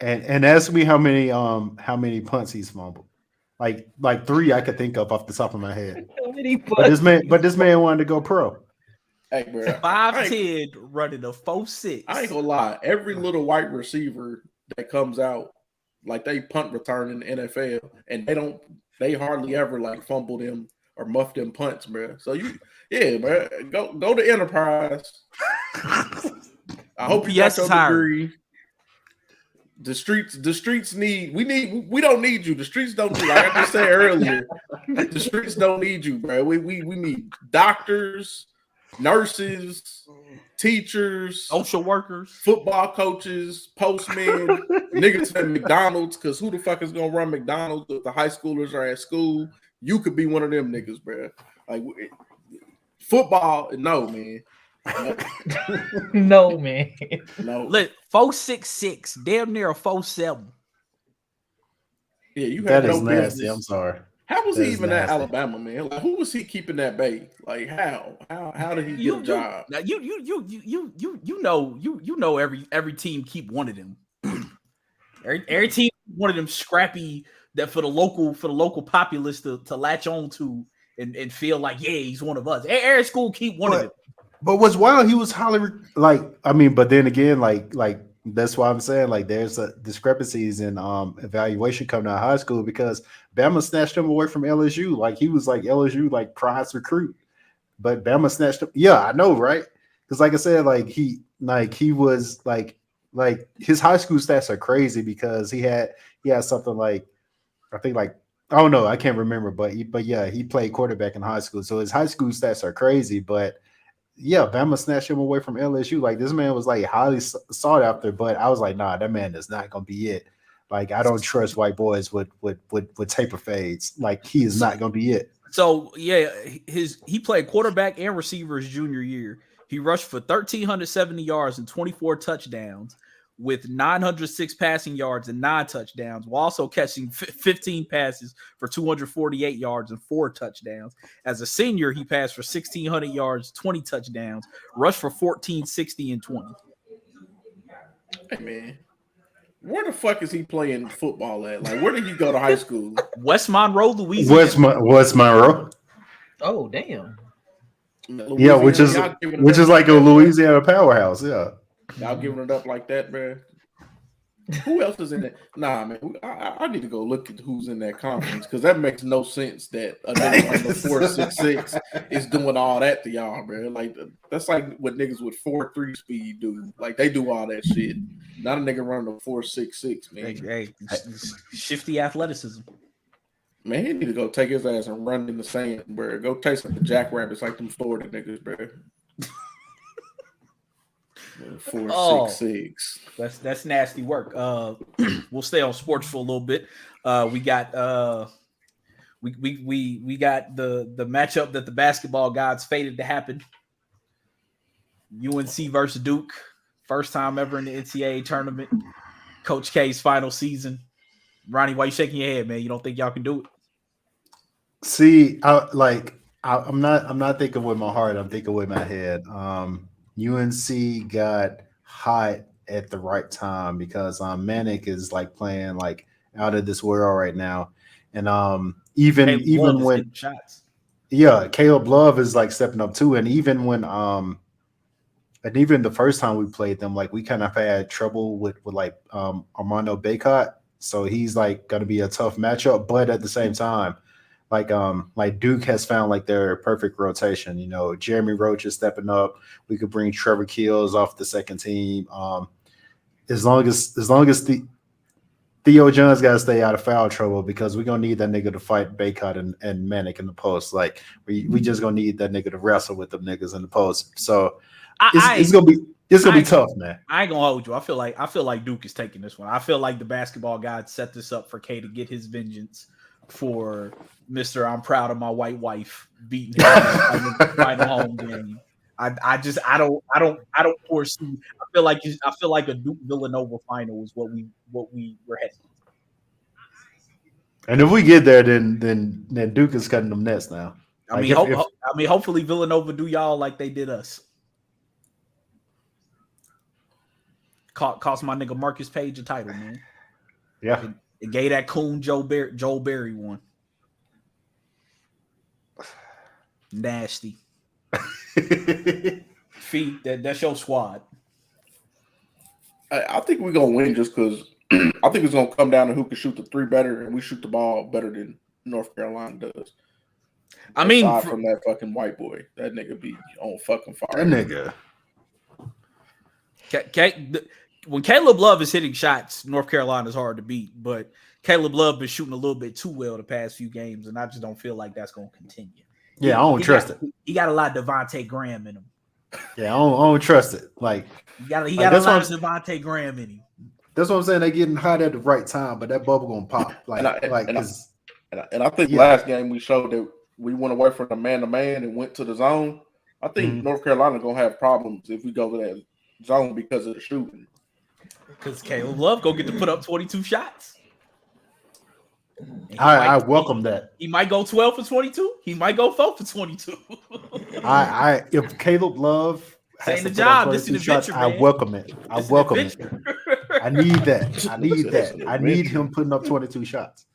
And ask me how many punts he's fumbled. Like 3 I could think of off the top of my head. But this man wanted to go pro. Hey, bro, 5'10" running a 4.6. I ain't gonna lie. Every little white receiver that comes out Like they punt return in the NFL, and they hardly ever like fumble them or muff them punts, bro. So bro, go to Enterprise. I hope you got UPS your is hiring. degree. The streets we don't need you. The streets don't need, like I just said earlier, the streets don't need you, bro. We need doctors, nurses, teachers, Social workers, football coaches, postmen, niggas at McDonald's, because who the fuck is gonna run McDonald's if the high schoolers are at school? You could be one of them niggas, bro. Like football, no, man. No, man. No. look, 4'6", damn near a 4'7". Yeah, you That have is no nasty. business. I'm sorry. How was That he is even at nasty. Alabama, man? Like, who was he keeping that bay? Like, how did he get a job? Now you know every team keep one of them. every team one of them scrappy that for the local populace to latch on to and feel like, yeah, he's one of us. Every school keep one of them. But what's wild, he was highly but then again, like that's why I'm saying like there's a discrepancies in evaluation coming out of high school because Bama snatched him away from LSU. Like he was like LSU like prize recruit, but Bama snatched him. Yeah, I know, right? Because like I said, he was like his high school stats are crazy because he had something like I think like I don't know, I can't remember, but yeah, he played quarterback in high school, so his high school stats are crazy, but. Yeah, Bama snatched him away from LSU. Like this man was like highly sought after, but I was like, nah, that man is not gonna be it. Like I don't trust white boys with taper fades. Like he is not gonna be it. So yeah, he played quarterback and receiver his junior year. He rushed for 1,370 yards and 24 touchdowns, with 906 passing yards and 9 touchdowns, while also catching 15 passes for 248 yards and 4 touchdowns. As a senior, he passed for 1,600 yards, 20 touchdowns, rushed for 1,460 and 20. Hey, man. Where the fuck is he playing football at? Like, where did he go to high school? West Monroe, Louisiana. West Monroe? Oh, damn. Yeah, which is like a Louisiana powerhouse. Yeah. Y'all giving it up like that, man. Who else is in that? Nah, man. I need to go look at who's in that conference because that makes no sense that a nigga on the 4.66 is doing all that to y'all, bro. Like that's like what niggas with 4.3 speed do. Like they do all that shit. Not a nigga running a 4.66, man. Hey, shifty athleticism. Man, he need to go take his ass and run in the sand, bro. Go taste like the jackrabbits like them Florida niggas, bro. 4.66. That's nasty work. We'll stay on sports for a little bit. We got we got the matchup that the basketball gods fated to happen. UNC versus Duke, first time ever in the NCAA tournament. Coach K's final season. Ronnie, why you shaking your head, man? You don't think y'all can do it? See, I'm not thinking with my heart. I'm thinking with my head. UNC got hot at the right time because Manic is like playing like out of this world right now, and even when shots, yeah, Caleb Love is like stepping up too, and even the first time we played them, like we kind of had trouble with Armando Bacot, so he's like going to be a tough matchup, but at the same time. Like Duke has found like their perfect rotation. You know, Jeremy Roach is stepping up. We could bring Trevor Keels off the second team. As long as Theo John's got to stay out of foul trouble because we're gonna need that nigga to fight Bacot and Manic in the post. Like we just gonna need that nigga to wrestle with them niggas in the post. So it's gonna be tough, man. I ain't gonna hold you. I feel like Duke is taking this one. I feel like the basketball gods set this up for K to get his vengeance for Mr. I'm proud of my white wife beating him in the final home game. I don't foresee. I feel like a Duke Villanova final is what we were heading. And if we get there, then Duke is cutting them nets now. I mean, hopefully Villanova do y'all like they did us. Cost my nigga Marcus Page a title, man. Yeah. It gave that coon Joel Berry one. Nasty. Feet, that's your squad. I think we're gonna win just because I think it's gonna come down to who can shoot the three better, and we shoot the ball better than North Carolina does. I mean, aside from that fucking white boy, that nigga be on fucking fire. That nigga. When Caleb Love is hitting shots, North Carolina is hard to beat. But Caleb Love been shooting a little bit too well the past few games, and I just don't feel like that's going to continue. Yeah, I don't trust it. He got a lot of Devontae Graham in him. Yeah, I don't trust it. Like he got a that's lot of Devontae Graham in him. That's what I'm saying. They getting hot at the right time, but that bubble gonna pop. Like, I think last game we showed that we went away from the man-to-man and went to the zone. I think North Carolina gonna have problems if we go to that zone because of the shooting. Because Caleb Love go get to put up 22 shots. I welcome that. He might go 12 for 22. He might go 4 for 22. If Caleb Love has the job, this is an shots, adventure, man. I welcome it. I welcome it. I need that. I need that. I need him putting up 22 shots.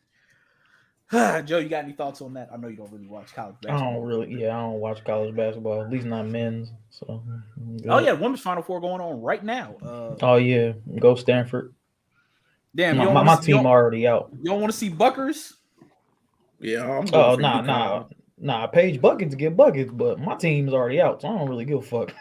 Joe, you got any thoughts on that? I know you don't really watch college basketball. I don't watch college basketball, at least not men's. So. Oh yeah, women's Final Four going on right now. Oh yeah, go Stanford. Damn, my team already out. You don't want to see Buckers? Yeah. Nah. Paige buckets get buckets, but my team's already out, so I don't really give a fuck.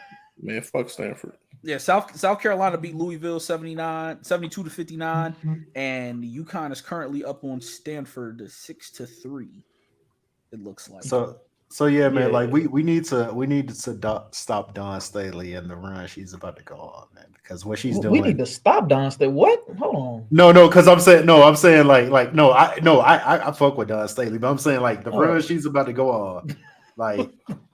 Man, fuck Stanford. Yeah, South Carolina beat Louisville 72 to 59, and UConn is currently up on Stanford 6-3. It looks like. So yeah, man. Yeah. Like we need to stop Dawn Staley and the run she's about to go on, man. Because what she's doing, we need to stop Dawn Staley. What? Hold on. No, because I'm saying I fuck with Dawn Staley, but I'm saying like the run she's about to go on,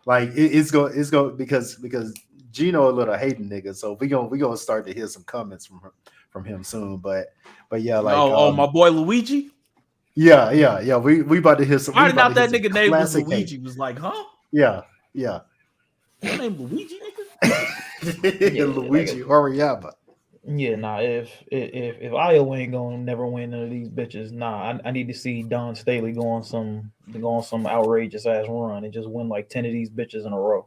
it's go because Gino a little hating nigga, so we gonna start to hear some comments from him soon. But yeah, like my boy Luigi. Yeah. We about to hear some. Finding out that nigga name was Luigi was like, huh? Yeah. Your name Luigi, nigga? Luigi Oriaba. Yeah, nah. If Iowa ain't gonna never win none of these bitches, nah. I need to see Dawn Staley go on some outrageous ass run and just win like 10 of these bitches in a row.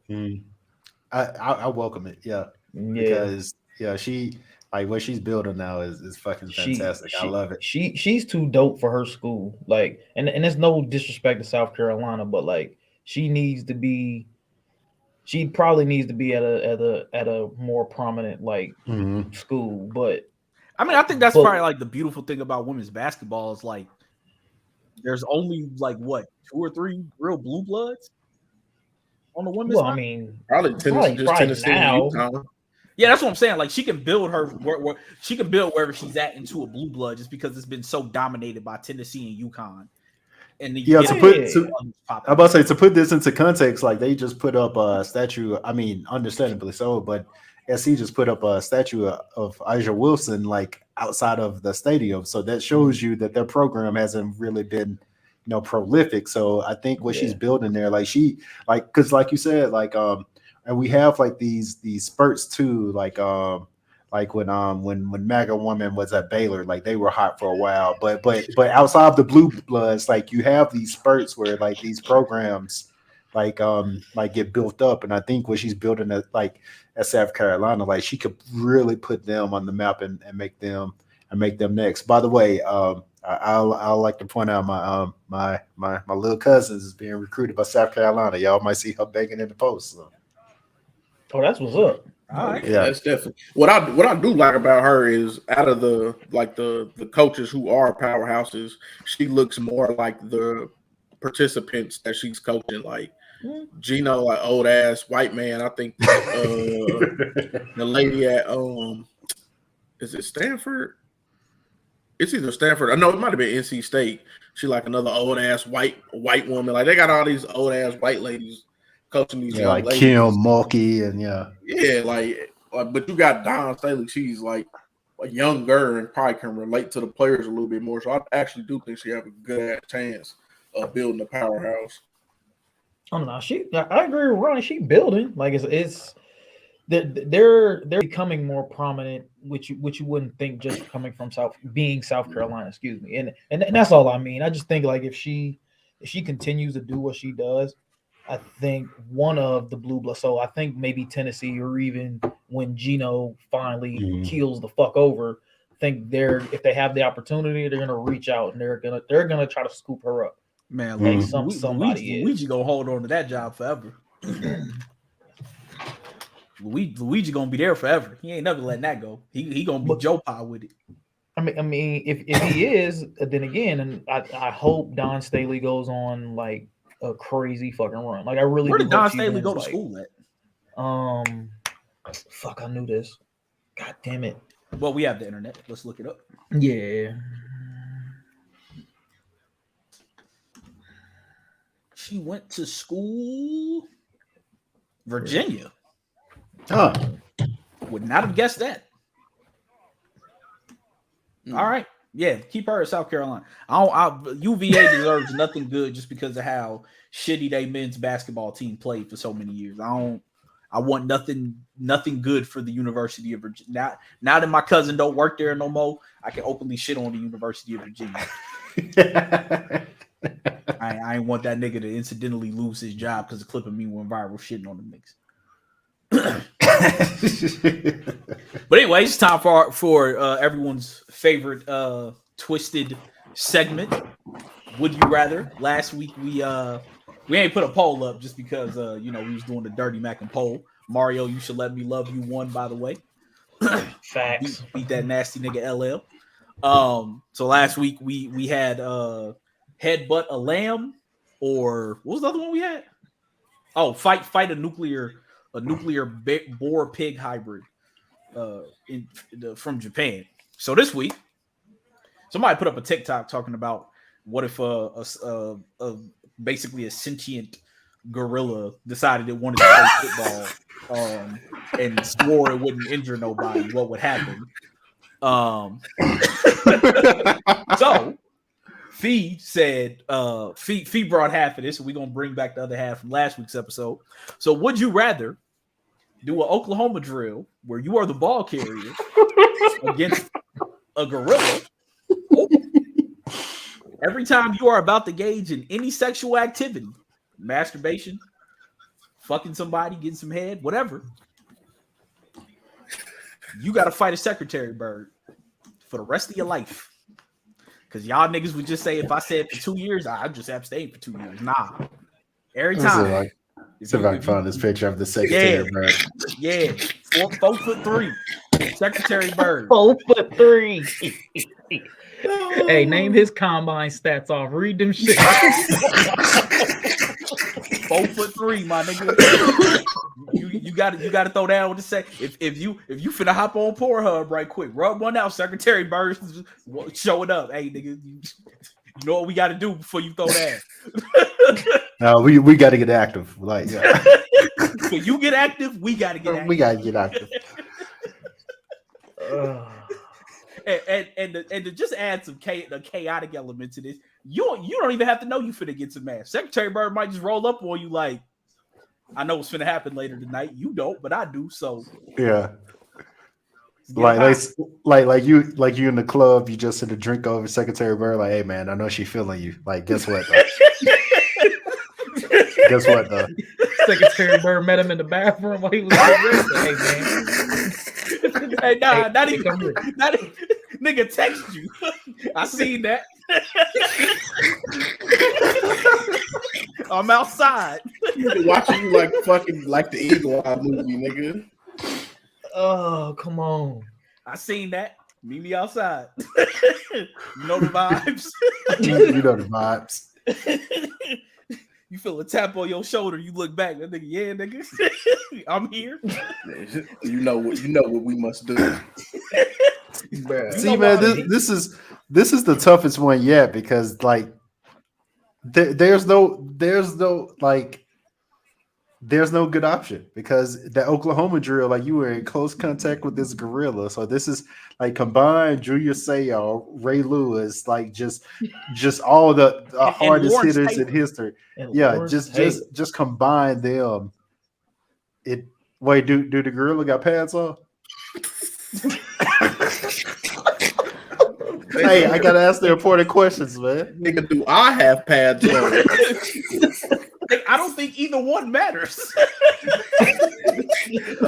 I welcome it. Yeah. Because she. Like what she's building now is fucking fantastic. I love it. She's too dope for her school. Like, and there's no disrespect to South Carolina, but like she probably needs to be at a more prominent like school. But I mean, I think that's probably like the beautiful thing about women's basketball is like there's only like what 2 or 3 real blue bloods on the women's. Well, I mean, probably Tennessee now. Yeah, that's what I'm saying. Like she can build wherever she's at into a blue blood just because it's been so dominated by Tennessee and UConn. And I'm about to say to put this into context, like they just put up a statue. I mean, understandably so, but SC just put up a statue of Aja Wilson like outside of the stadium. So that shows you that their program hasn't really been, prolific. So I think what she's building there, because like you said, and we have like these spurts too, like when MAGA woman was at Baylor, like they were hot for a while, but outside of the blue bloods, like you have these spurts where like these programs like get built up, and I think what she's building at South Carolina, like she could really put them on the map and make them next. By the way, I like to point out my little cousins is being recruited by South Carolina. Y'all might see her begging in the post. So. Oh, that's what's up. All right. Yeah, that's definitely what I do like about her is out of the coaches who are powerhouses, she looks more like the participants that she's coaching. Like Gino, like old ass white man. I think the lady at is it Stanford? It's either Stanford. I know it might have been NC State. She like another old ass white woman. Like they got all these old ass white ladies coaching these young like ladies. Kim Mulkey and but you got Dawn Staley. She's like a younger and probably can relate to the players a little bit more. So I actually do think she have a good chance of building a powerhouse. I don't know. I agree with Ronnie. She building like it's they're becoming more prominent, which you wouldn't think just coming from South Carolina. Excuse me, and that's all I mean. I just think like if she continues to do what she does. I think one of the blue blood. So I think maybe Tennessee, or even when Gino finally keels the fuck over think if they have the opportunity, they're gonna reach out and they're gonna try to scoop her up. Man, Somebody Luigi gonna hold on to that job forever. Luigi gonna be there forever. He ain't never letting that go. He gonna be Joe Pie with it. I mean, if he is, then again, and I hope Don Staley goes on like a crazy fucking run. Like I really. Where did do Don hope she Staley wins, go to like, school at? Fuck, I knew this. God damn it. Well, we have the internet. Let's look it up. Yeah. She went to school, Virginia. Huh. Would not have guessed that. All right. Yeah, keep her at South Carolina. UVA deserves nothing good just because of how shitty their men's basketball team played for so many years. I want nothing good for the University of Virginia. Now that my cousin don't work there no more, I can openly shit on the University of Virginia. I ain't want that nigga to incidentally lose his job because the clip of me went viral shitting on the Knicks. But anyway, it's time for everyone's favorite twisted segment. Would you rather? Last week we ain't put a poll up just because we was doing the Dirty Mac and poll. Mario, you should let me love you won, by the way. Facts. Beat that nasty nigga LL. So last week we had headbutt a lamb, or what was the other one we had? Oh, fight a nuclear boar pig hybrid from Japan. So this week, somebody put up a TikTok talking about what if basically a sentient gorilla decided it wanted to play football and swore it wouldn't injure nobody, what would happen? So Fee said, Fee brought half of this, and we're gonna bring back the other half from last week's episode. So, would you rather do an Oklahoma drill where you are the ball carrier against a gorilla? Every time you are about to engage in any sexual activity, masturbation, fucking somebody, getting some head, whatever, you got to fight a secretary bird for the rest of your life. Because y'all niggas would just say, if I said for 2 years, I'll just abstain for 2 years. Nah. Every time. See if I can find this picture of the secretary bird. Yeah. 4'3". Secretary bird. 4'3". Hey, name his combine stats off. Read them shit. 4'3", my nigga. You got to throw down with the say. If you finna hop on Pornhub right quick, rub one out. Secretary Bird showing up. Hey, nigga, you know what we got to do before you throw that. No, we got to get active. Like, yeah. When you get active, we got to get active. We got to get active. And to just add some chaotic element to this, you don't even have to know you finna get some ass. Secretary Bird might just roll up on you like, I know what's finna happen later tonight. You don't, but I do. So yeah, like you in the club, you just hit a drink over Secretary Bird. Like, hey man, I know she feeling you. Like, guess what? Guess what? Secretary Bird met him in the bathroom while he was like, hey man. Hey, not even nigga text you. I seen that. I'm outside. Watching you like fucking like the Eagle Eye movie, nigga. Oh, come on. I seen that. Meet me outside. You know the vibes. You know the vibes. You feel a tap on your shoulder, you look back, that nigga, yeah, nigga. I'm here. You know what we must do. See, man, this is the toughest one yet because like there's no good option because the Oklahoma drill, like you were in close contact with this gorilla. So this is like combined Julius Sayal, Ray Lewis, like just all the hardest hitters Taylor. In history. And yeah, Lawrence just combine them. Do the gorilla got pants on? Hey, I gotta ask the important questions, man. Nigga, do I have pads on? don't think either one matters.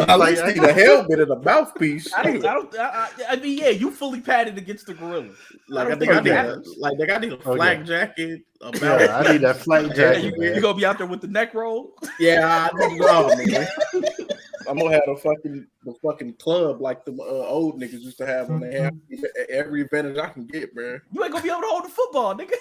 At least need a helmet and a mouthpiece. I mean, yeah, you fully padded against the gorilla. Like I I don't think I think need it a, matters. like I need a flak jacket. A Yeah, I need that flak Yeah, jacket. you gonna be out there with the neck roll? Yeah, I need it all, man. I'm gonna have the fucking club like the old niggas used to have when they have every advantage I can get, man. You ain't gonna be able to hold the football, nigga.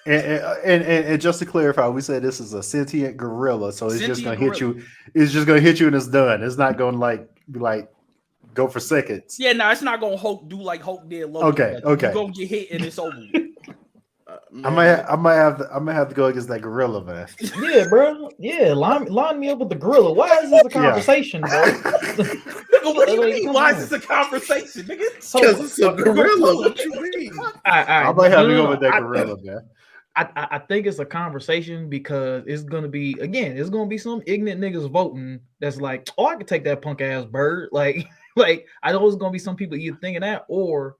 And just to clarify, we said this is a sentient gorilla, so it's just gonna Sentient hit you. It's just gonna hit you and it's done. It's not gonna be like go for seconds. Yeah, no, it's not gonna do like Hulk did. Loki. Okay, Like, okay. You gonna get hit and it's over. I might have to go against that gorilla, man. Yeah, bro. Yeah, line me up with the gorilla. Why is this a conversation, bro? Nigga, what do you mean? Why is this a conversation, nigga? Because it's a gorilla. What you mean? I might have to go with that gorilla, man. I think it's a conversation because it's gonna be some ignorant niggas voting that's like, oh, I could take that punk ass bird. Like I know it's gonna be some people either thinking that or,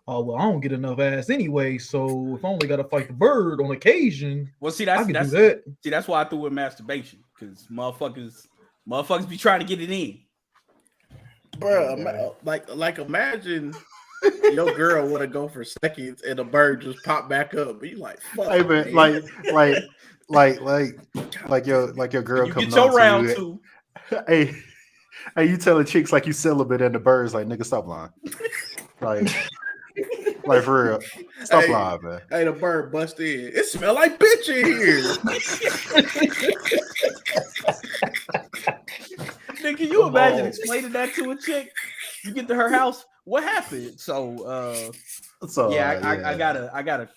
oh well, I don't get enough ass anyway, so if I only gotta fight the bird on occasion, Well, see, I can do that. See, that's why I threw in masturbation because motherfuckers be trying to get it in. Bro, like imagine your girl want to go for seconds and a bird just pop back up. Be like, fuck. Hey, man, like your girl You coming get your on round to two. you. Hey, you telling chicks like you celibate and the birds like nigga stop lying. Like for real, stop lying, man. Hey, the bird bust in. It smell like bitch in here. Nigga, can you imagine explaining that to a chick? You get to her house, what happened? So I gotta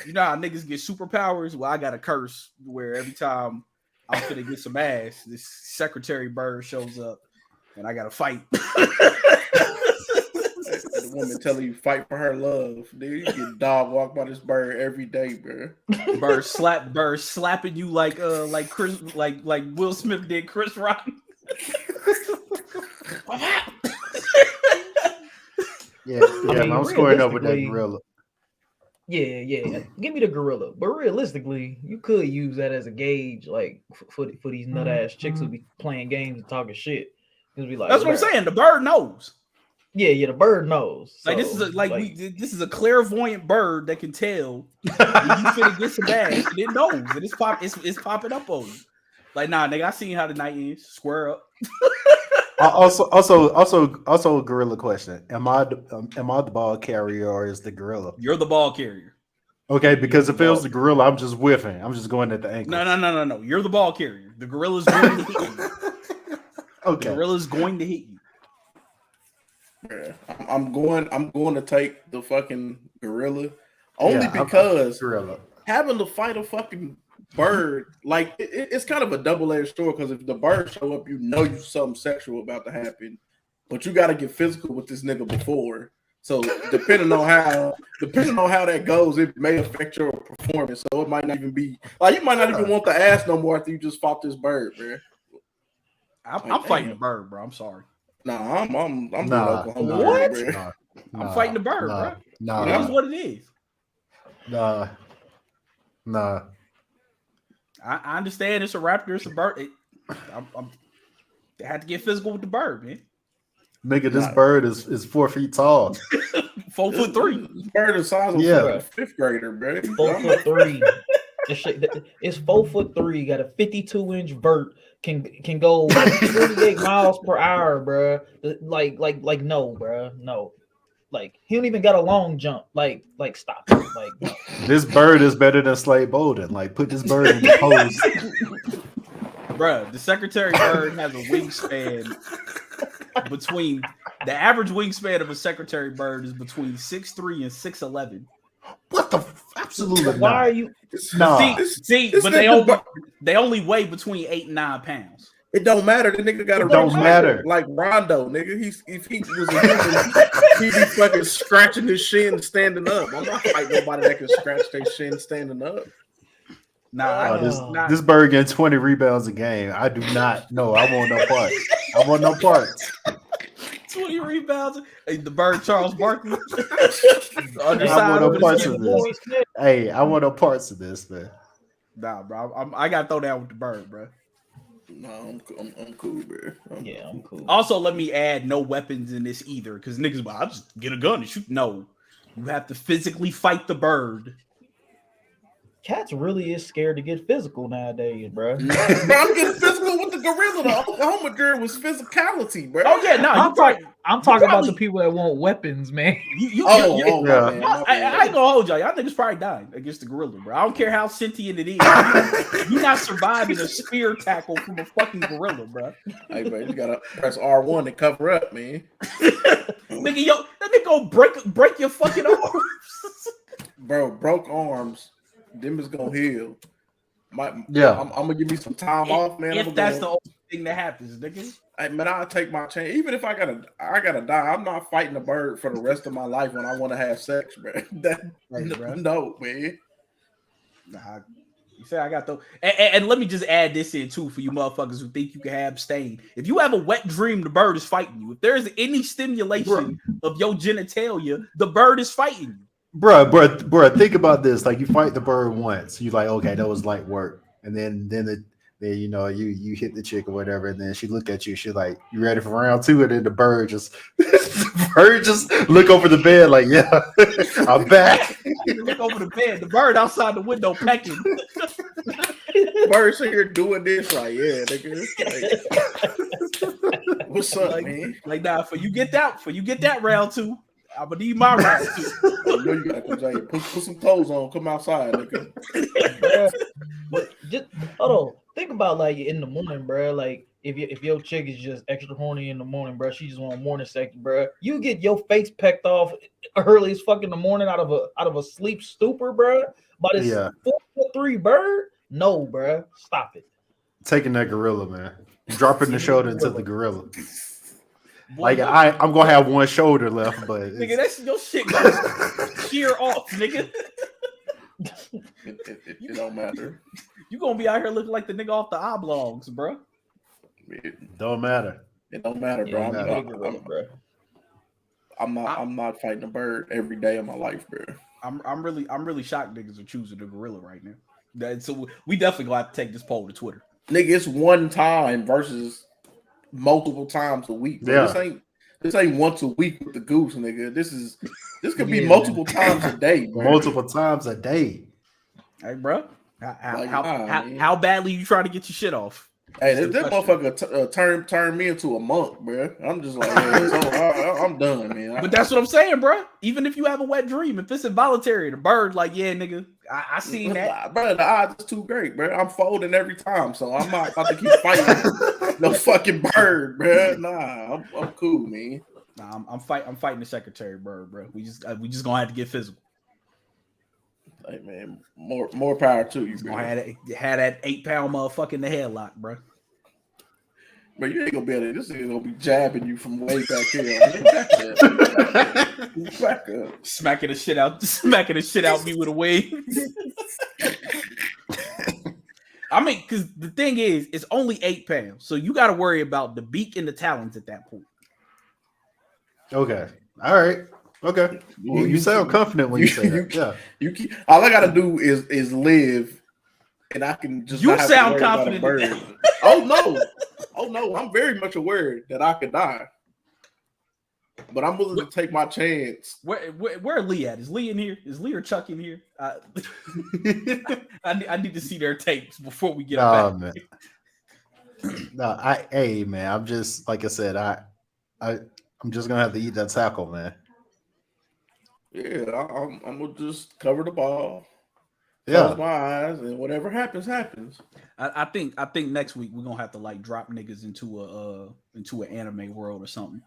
you know how niggas get superpowers? Well, I got a curse where every time I'm finna get some ass, this secretary bird shows up and I gotta fight. The woman telling you fight for her love. Dude, you get dog walk by this bird every day, bro. Bird slapping you like Chris like Will Smith did Chris Rock. I'm squaring up with that gorilla. Yeah. Give me the gorilla. But realistically, you could use that as a gauge, like for these nut ass chicks who be playing games and talking shit. Be like, that's what I'm saying. The bird knows. Yeah, the bird knows. So, like this is a clairvoyant bird that can tell when you finna get some ass. And it knows, and it's popping up on you. Like, nah, nigga, I seen how the night ends. Square up. Also, gorilla question: Am I the ball carrier or is the gorilla? You're the ball carrier. Okay, because if it was the gorilla, I'm just whiffing. I'm just going at the ankle. No. You're the ball carrier. The gorilla's going to hit you. Okay. The gorilla's going to hit you. Yeah, I'm going to take the fucking gorilla only because gorilla. Having to fight a fucking bird, like it's kind of a double-edged sword because if the bird show up, you know something sexual about to happen, but you got to get physical with this nigga before. So depending on how that goes, it may affect your performance. So it might not even be like you might not even want the ass no more after you just fought this bird, man. I'm fighting the bird, bro. I'm sorry. Nah, I'm doing Oklahoma. What? Bro. I'm fighting the bird, bro. It is what it is. Nah. I understand it's a raptor, it's a bird. They had to get physical with the bird, man. Nigga, this bird is 4 feet tall. 4'3". This bird is size of a fifth grader, bro. 4'3". It's 4'3". Got a 52-inch vert. Can go 38 miles per hour, bro. Like no, bro, no. Like he don't even got a long jump. Like stop. Like no. This bird is better than Slade Bolden. Like put this bird in the pose. Bruh, the secretary bird has a wingspan between the average wingspan of a secretary bird is between 6'3" and 6'11". What the absolutely? Why are you? No. See, but they only weigh between 8 and 9 pounds. It don't matter. The nigga got a don't matter. Like Rondo, nigga. If he was a human, he'd be fucking scratching his shin standing up. I'm not fighting nobody that can scratch their shin standing up. This bird getting 20 rebounds a game. I do not know. I want no parts. I want no parts. 20 rebounds. Hey, the bird Charles Barkley. I want no parts of this. Hey, I want no parts of this, man. Nah, bro. I gotta throw down with the bird, bro. No, I'm cool, bro. I'm cool. Also, let me add no weapons in this either, because niggas, I'll just get a gun and shoot. No, you have to physically fight the bird. Cats really is scared to get physical nowadays, bro. I'm getting physical with the gorilla. The Oklahoma girl was physicality, bro. Oh yeah, no, I'm talking about the people that want weapons, man. Yeah. Man, I ain't gonna hold y'all. Y'all niggas probably died against the gorilla, bro. I don't care how sentient it is. You're not surviving a spear tackle from a fucking gorilla, bro. Hey, man, you gotta press R1 to cover up, man. Nigga, that nigga gonna break your fucking arms. Bro, broke arms. Them is gonna heal. I'm gonna give me some time off, man. If that's the only thing that happens, nigga. Hey, man, I'll take my chance. Even if I gotta die, I'm not fighting a bird for the rest of my life when I want to have sex, bro. No, man. Nah, you say I got those. And let me just add this in too for you motherfuckers who think you can have abstain. If you have a wet dream, the bird is fighting you. If there's any stimulation of your genitalia, the bird is fighting you. Bro, think about this. Like, you fight the bird once, you like, okay, that was light work, and then you know, you hit the chick or whatever, and then she look at you, she's like, you ready for round 2? And then the bird just look over the bed like, yeah, I'm back. Look over the bed, the bird outside the window pecking. Bird sitting here doing this, like, yeah, nigga. Like, what's up, man? Like, nah, for you get that round 2. I'm gonna need my round 2. You know you gotta come down here. Put some clothes on, come outside, nigga. But just hold on. Think about like in the morning, bro. Like if your chick is just extra horny in the morning, bro, she just want morning sex, bro. You get your face pecked off early as fuck in the morning out of a sleep stupor, bro. By this 4'3" bird. No, bro. Stop it. Taking that gorilla, man. Dropping the shoulder into the gorilla. Boy, like I'm gonna have one shoulder left, but nigga, that's your shit gonna shear off, nigga. It don't matter. You gonna be out here looking like the nigga off the Oblongs, bro. Don't matter. It don't matter, bro. I'm not fighting a bird every day of my life, bro. I'm really shocked niggas are choosing the gorilla right now. So we definitely gonna have to take this poll to Twitter. Nigga, it's one time versus multiple times a week. Bro. Yeah. This ain't once a week with the goose, nigga. This could be multiple times a day, bro. Multiple times a day. Hey, bro. How badly you trying to get your shit off? Hey, this motherfucker turn me into a monk, bro. I'm just like, I'm done, man. But that's what I'm saying, bro. Even if you have a wet dream, if it's involuntary, the bird, like, yeah, nigga, I seen that. Bro, the odds is too great, bro. I'm folding every time, so I'm not about to keep fighting no fucking bird, bro. Nah, I'm cool, man. Nah, I'm fighting the secretary bird, bro. We just gonna have to get physical. Hey, man, more power to you, bro. Had that 8-pound motherfucker in the headlock, bro. But you ain't gonna be able to. This nigga gonna be jabbing you from way back here. Back up. Smacking the shit out me with a wave. I mean, because the thing is, it's only 8 pounds, so you got to worry about the beak and the talons at that point. Okay. All right. Okay. Well, you sound confident when you say that. Yeah. All I gotta do is live, and I can just. You sound confident. Oh no! I'm very much aware that I could die, but I'm willing to take my chance. Where Lee at? Is Lee in here? Is Lee or Chuck in here? I need to see their tapes before we get back. Man. No, man. I'm just like I said. I'm just gonna have to eat that tackle, man. Yeah, I'm gonna just cover the ball. Yeah, close my eyes, and whatever happens, happens. I think next week we're gonna have to like drop niggas into an anime world or something.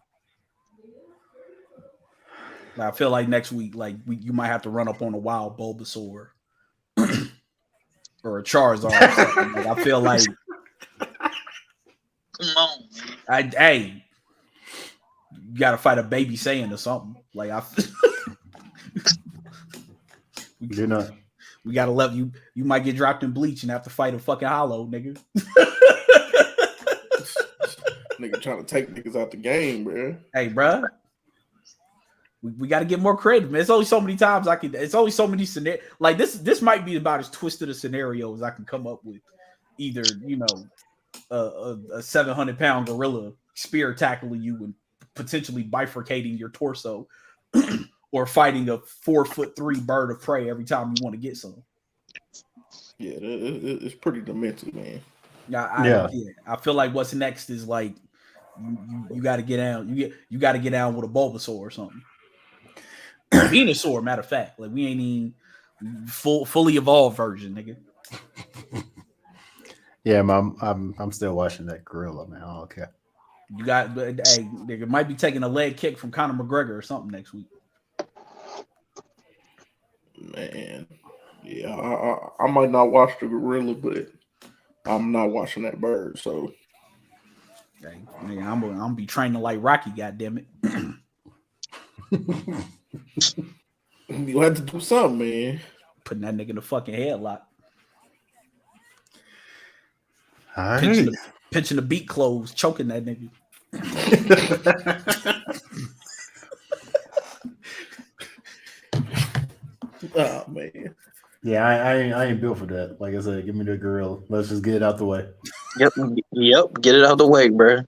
Like, I feel like next week, like you might have to run up on a wild Bulbasaur or a Charizard. Or something. Like, I feel like, come on, hey, you gotta fight a baby Saiyan or something. Like you're not. We gotta love you. You might get dropped in Bleach and have to fight a fucking Hollow, nigga. Nigga trying to take niggas out the game, bro. Hey, bro. We got to get more creative, man. It's only so many times I can. It's only so many scenarios. Like this might be about as twisted a scenario as I can come up with. Either a 700-pound gorilla spear tackling you and potentially bifurcating your torso, or fighting a 4'3" bird of prey every time you want to get some. Yeah, it's pretty demented, man. I feel like what's next is like you got to get down. You got to get down with a Bulbasaur or something. Venusaur, matter of fact, like we ain't even fully evolved version, nigga. Yeah, I'm still watching that gorilla, man. I don't care. You got, but hey, nigga might be taking a leg kick from Conor McGregor or something next week. Man, yeah, I might not watch the gorilla, but I'm not watching that bird. So, hey, nigga, I'm gonna be training like Rocky. Goddamn it! you have to do something, man. Putting that nigga in the fucking headlock. All right. Pinching the beat clothes, choking that nigga. Oh man. Yeah, I ain't built for that. Like I said, give me the gorilla. Let's just get it out the way. Yep. Get it out the way, bro.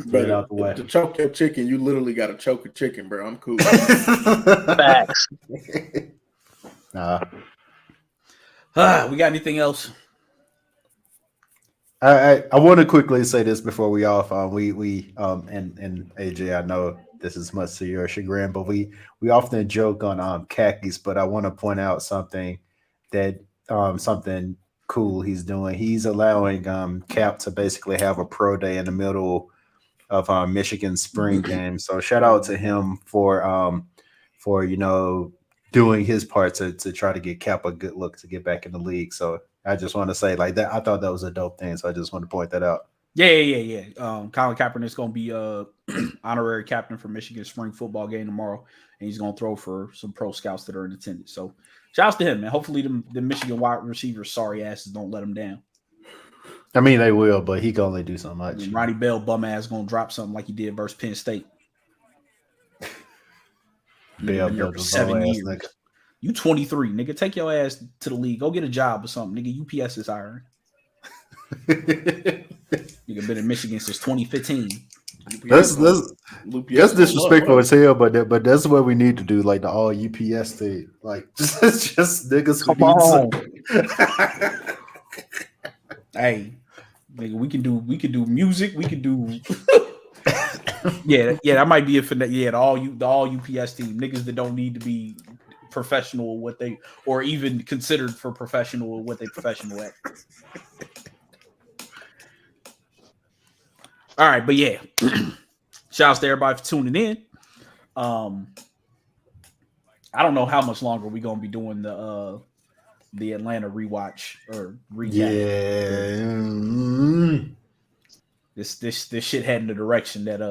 Get it out the way. To choke your chicken, you literally got to choke a chicken, bro. I'm cool. Facts. Nah. We got anything else? I want to quickly say this before we off. We and AJ, I know this is much to your chagrin, but we often joke on khakis. But I want to point out something that something cool he's doing. He's allowing Cap to basically have a pro day in the middle of Michigan spring game. So shout out to him for doing his part to try to get Cap a good look to get back in the league. So I just want to say like that. I thought that was a dope thing. So I just want to point that out. Yeah. Colin Kaepernick's going to be honorary captain for Michigan's spring football game tomorrow, and he's going to throw for some pro scouts that are in attendance. So shouts to him, man. Hopefully the Michigan wide receivers, sorry asses, don't let him down. I mean, they will, but he can only do so much. And Ronnie Bell, bum ass, going to drop something like he did versus Penn State. Bell, for 7 years. Nigga. You 23, nigga. Take your ass to the league. Go get a job or something, nigga. UPS is hiring. Nigga been in Michigan since 2015. That's disrespectful as hell, but that's what we need to do, like the all UPS thing, like just niggas. Come on. Hey, nigga, we can do music. We can do. yeah, that might be a finesse. Yeah, the all UPS team, niggas that don't need to be professional what they or even considered for professional what they professional at. All right, but yeah, shouts to everybody for tuning in. I don't know how much longer we're gonna be doing the Atlanta rewatch or recap. Yeah, this shit heading the direction that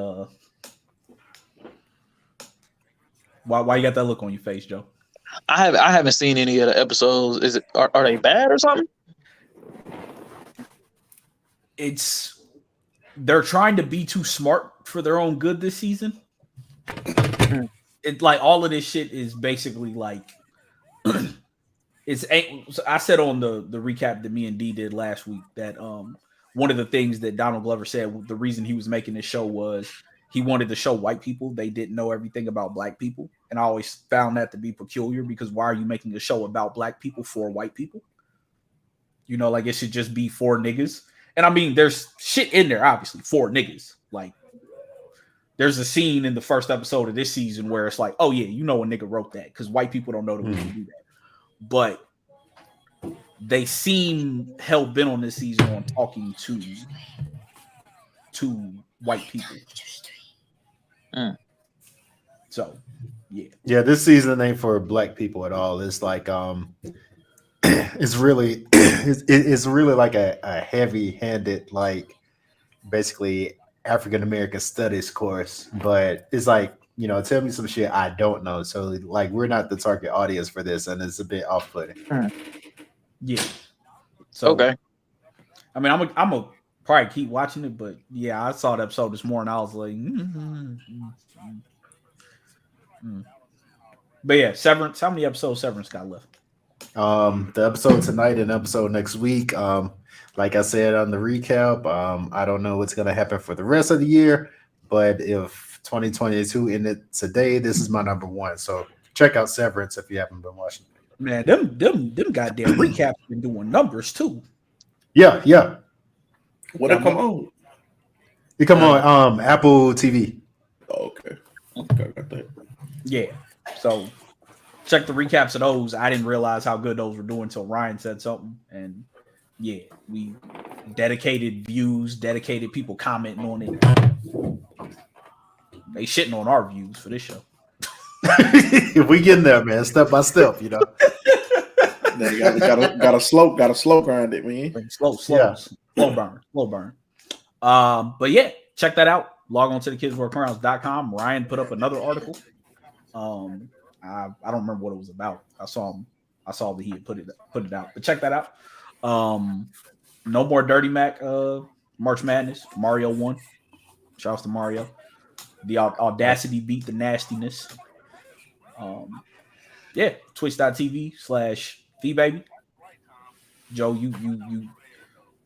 Why you got that look on your face, Joe? I haven't seen any of the episodes. Are they bad or something? They're trying to be too smart for their own good this season. It's like all of this shit is basically like I said on the recap that me and D did last week that one of the things that Donald Glover said the reason he was making this show was he wanted to show white people they didn't know everything about black people. And I always found that to be peculiar because why are you making a show about black people for white people? You know, like it should just be for niggas. And I mean, there's shit in there, obviously, for niggas. Like, there's a scene in the first episode of this season where it's like, oh, yeah, you know a nigga wrote that because white people don't know that we can do that. But they seem hell-bent on this season on talking to white people. So, yeah. Yeah, this season ain't for black people at all. It's like it's really it's really like a heavy-handed, like basically African American studies course, but it's like, you know, tell me some shit I don't know. So like we're not the target audience for this, and it's a bit off-putting. Yeah. So Okay. I mean, I'm a probably keep watching it, but yeah, I saw the episode this morning. I was like, But yeah, Severance. How many episodes Severance got left? The episode tonight and episode next week. Like I said on the recap, I don't know what's gonna happen for the rest of the year, but if 2022 ended today, this is my number one. So check out Severance if you haven't been watching. Man, them goddamn recaps been doing numbers too. Yeah. What it come on? You come on Apple TV. Oh, okay. Got that. Yeah. So check the recaps of those. I didn't realize how good those were doing until Ryan said something. And yeah, we dedicated views, dedicated people commenting on it. They shitting on our views for this show. We getting there, man, step by step, you know. Now you gotta slow grind it, man. Slow burn. But yeah, check that out. Log on to thekidswearcrowns.com. Ryan put up another article. I don't remember what it was about. I saw that he had put it out. But check that out. No more Dirty Mac March Madness. Mario won. Shouts to Mario. The audacity beat the nastiness. Yeah, twitch.tv/VBaby. Joe, you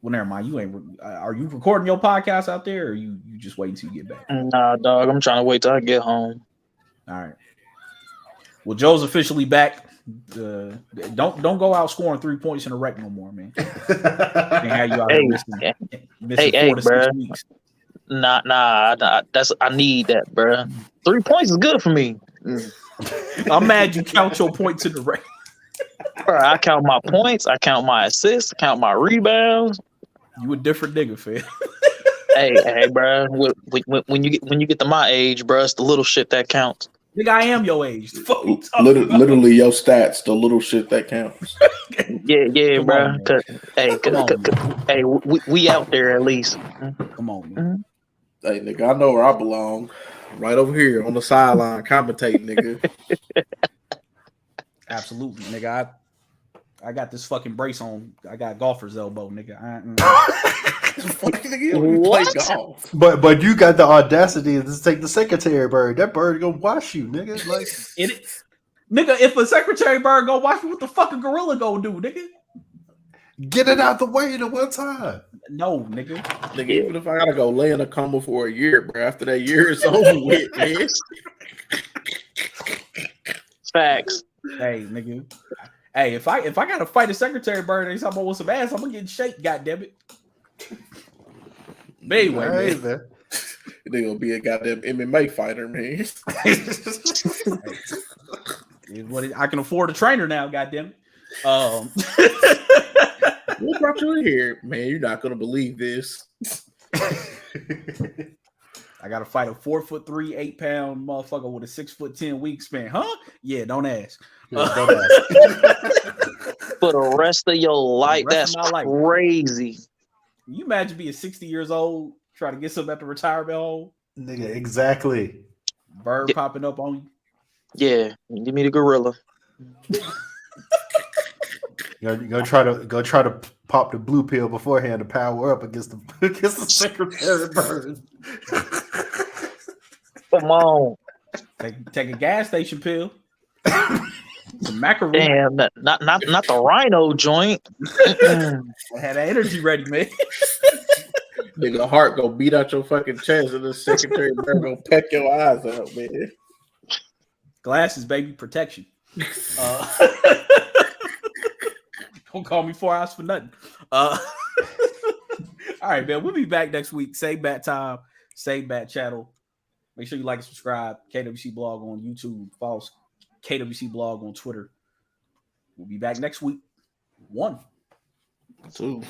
well, never mind. You ain't. Are you recording your podcast out there, or you just waiting till you get back? Nah, dog. I'm trying to wait till I get home. All right. Well, Joe's officially back. Don't go out scoring 3 points in a wreck no more, man. Can't have you out here missing 4 to 6 weeks. Nah. That's I need that, bro. 3 points is good for me. I'm mad you count your points in the wreck. Bro, I count my points. I count my assists. I count my rebounds. You a different nigga, fam. hey, bro. When you get to my age, bro, it's the little shit that counts. Nigga, I am your age. Literally, your stats, the little shit that counts. Yeah, Come bro. on, Hey, we out there at least. Come on, man. Hey, nigga, I know where I belong. Right over here on the sideline, commentating, nigga. Absolutely, nigga. I got this fucking brace on. I got golfer's elbow, nigga. What? Golf. But you got the audacity to take the secretary bird. That bird gonna wash you, nigga. Like nigga, if a secretary bird go watch me, what the fuck a gorilla gonna do, nigga? get it out the way the one time. No, nigga. Nigga, even if I gotta go lay in a coma for a year, bro, after that year is over with, man. Facts. Hey, nigga. Hey, if I gotta fight a secretary bird and somebody with some ass, I'm gonna get shake, goddammit. But anyway, Right, man. They gonna be a goddamn MMA fighter, man. I can afford a trainer now, goddammit. What brought you in here, man? You're not gonna believe this. I gotta fight a 4'3", 8-pound motherfucker with a 6'10" wingspan, huh? Yeah, don't ask. For the rest of your life, that's crazy. Can you imagine being 60 years old, trying to get something at the retirement home? Nigga, exactly. Bird popping up on you. Yeah, give me the gorilla. Go try to pop the blue pill beforehand to power up against the secretary bird. Come on. Take a gas station pill. Some macaroon. Damn, not the rhino joint. I had that energy ready, man. Nigga, heart go beat out your fucking chest, and the secretary bird gonna peck your eyes out, man. Glasses, baby, protection. Don't call me 4 hours for nothing. All right, man. We'll be back next week. Same bat time, same bat channel. Make sure you like and subscribe. KWC Blog on YouTube. Follow KWC Blog on Twitter. We'll be back next week. 1, 2.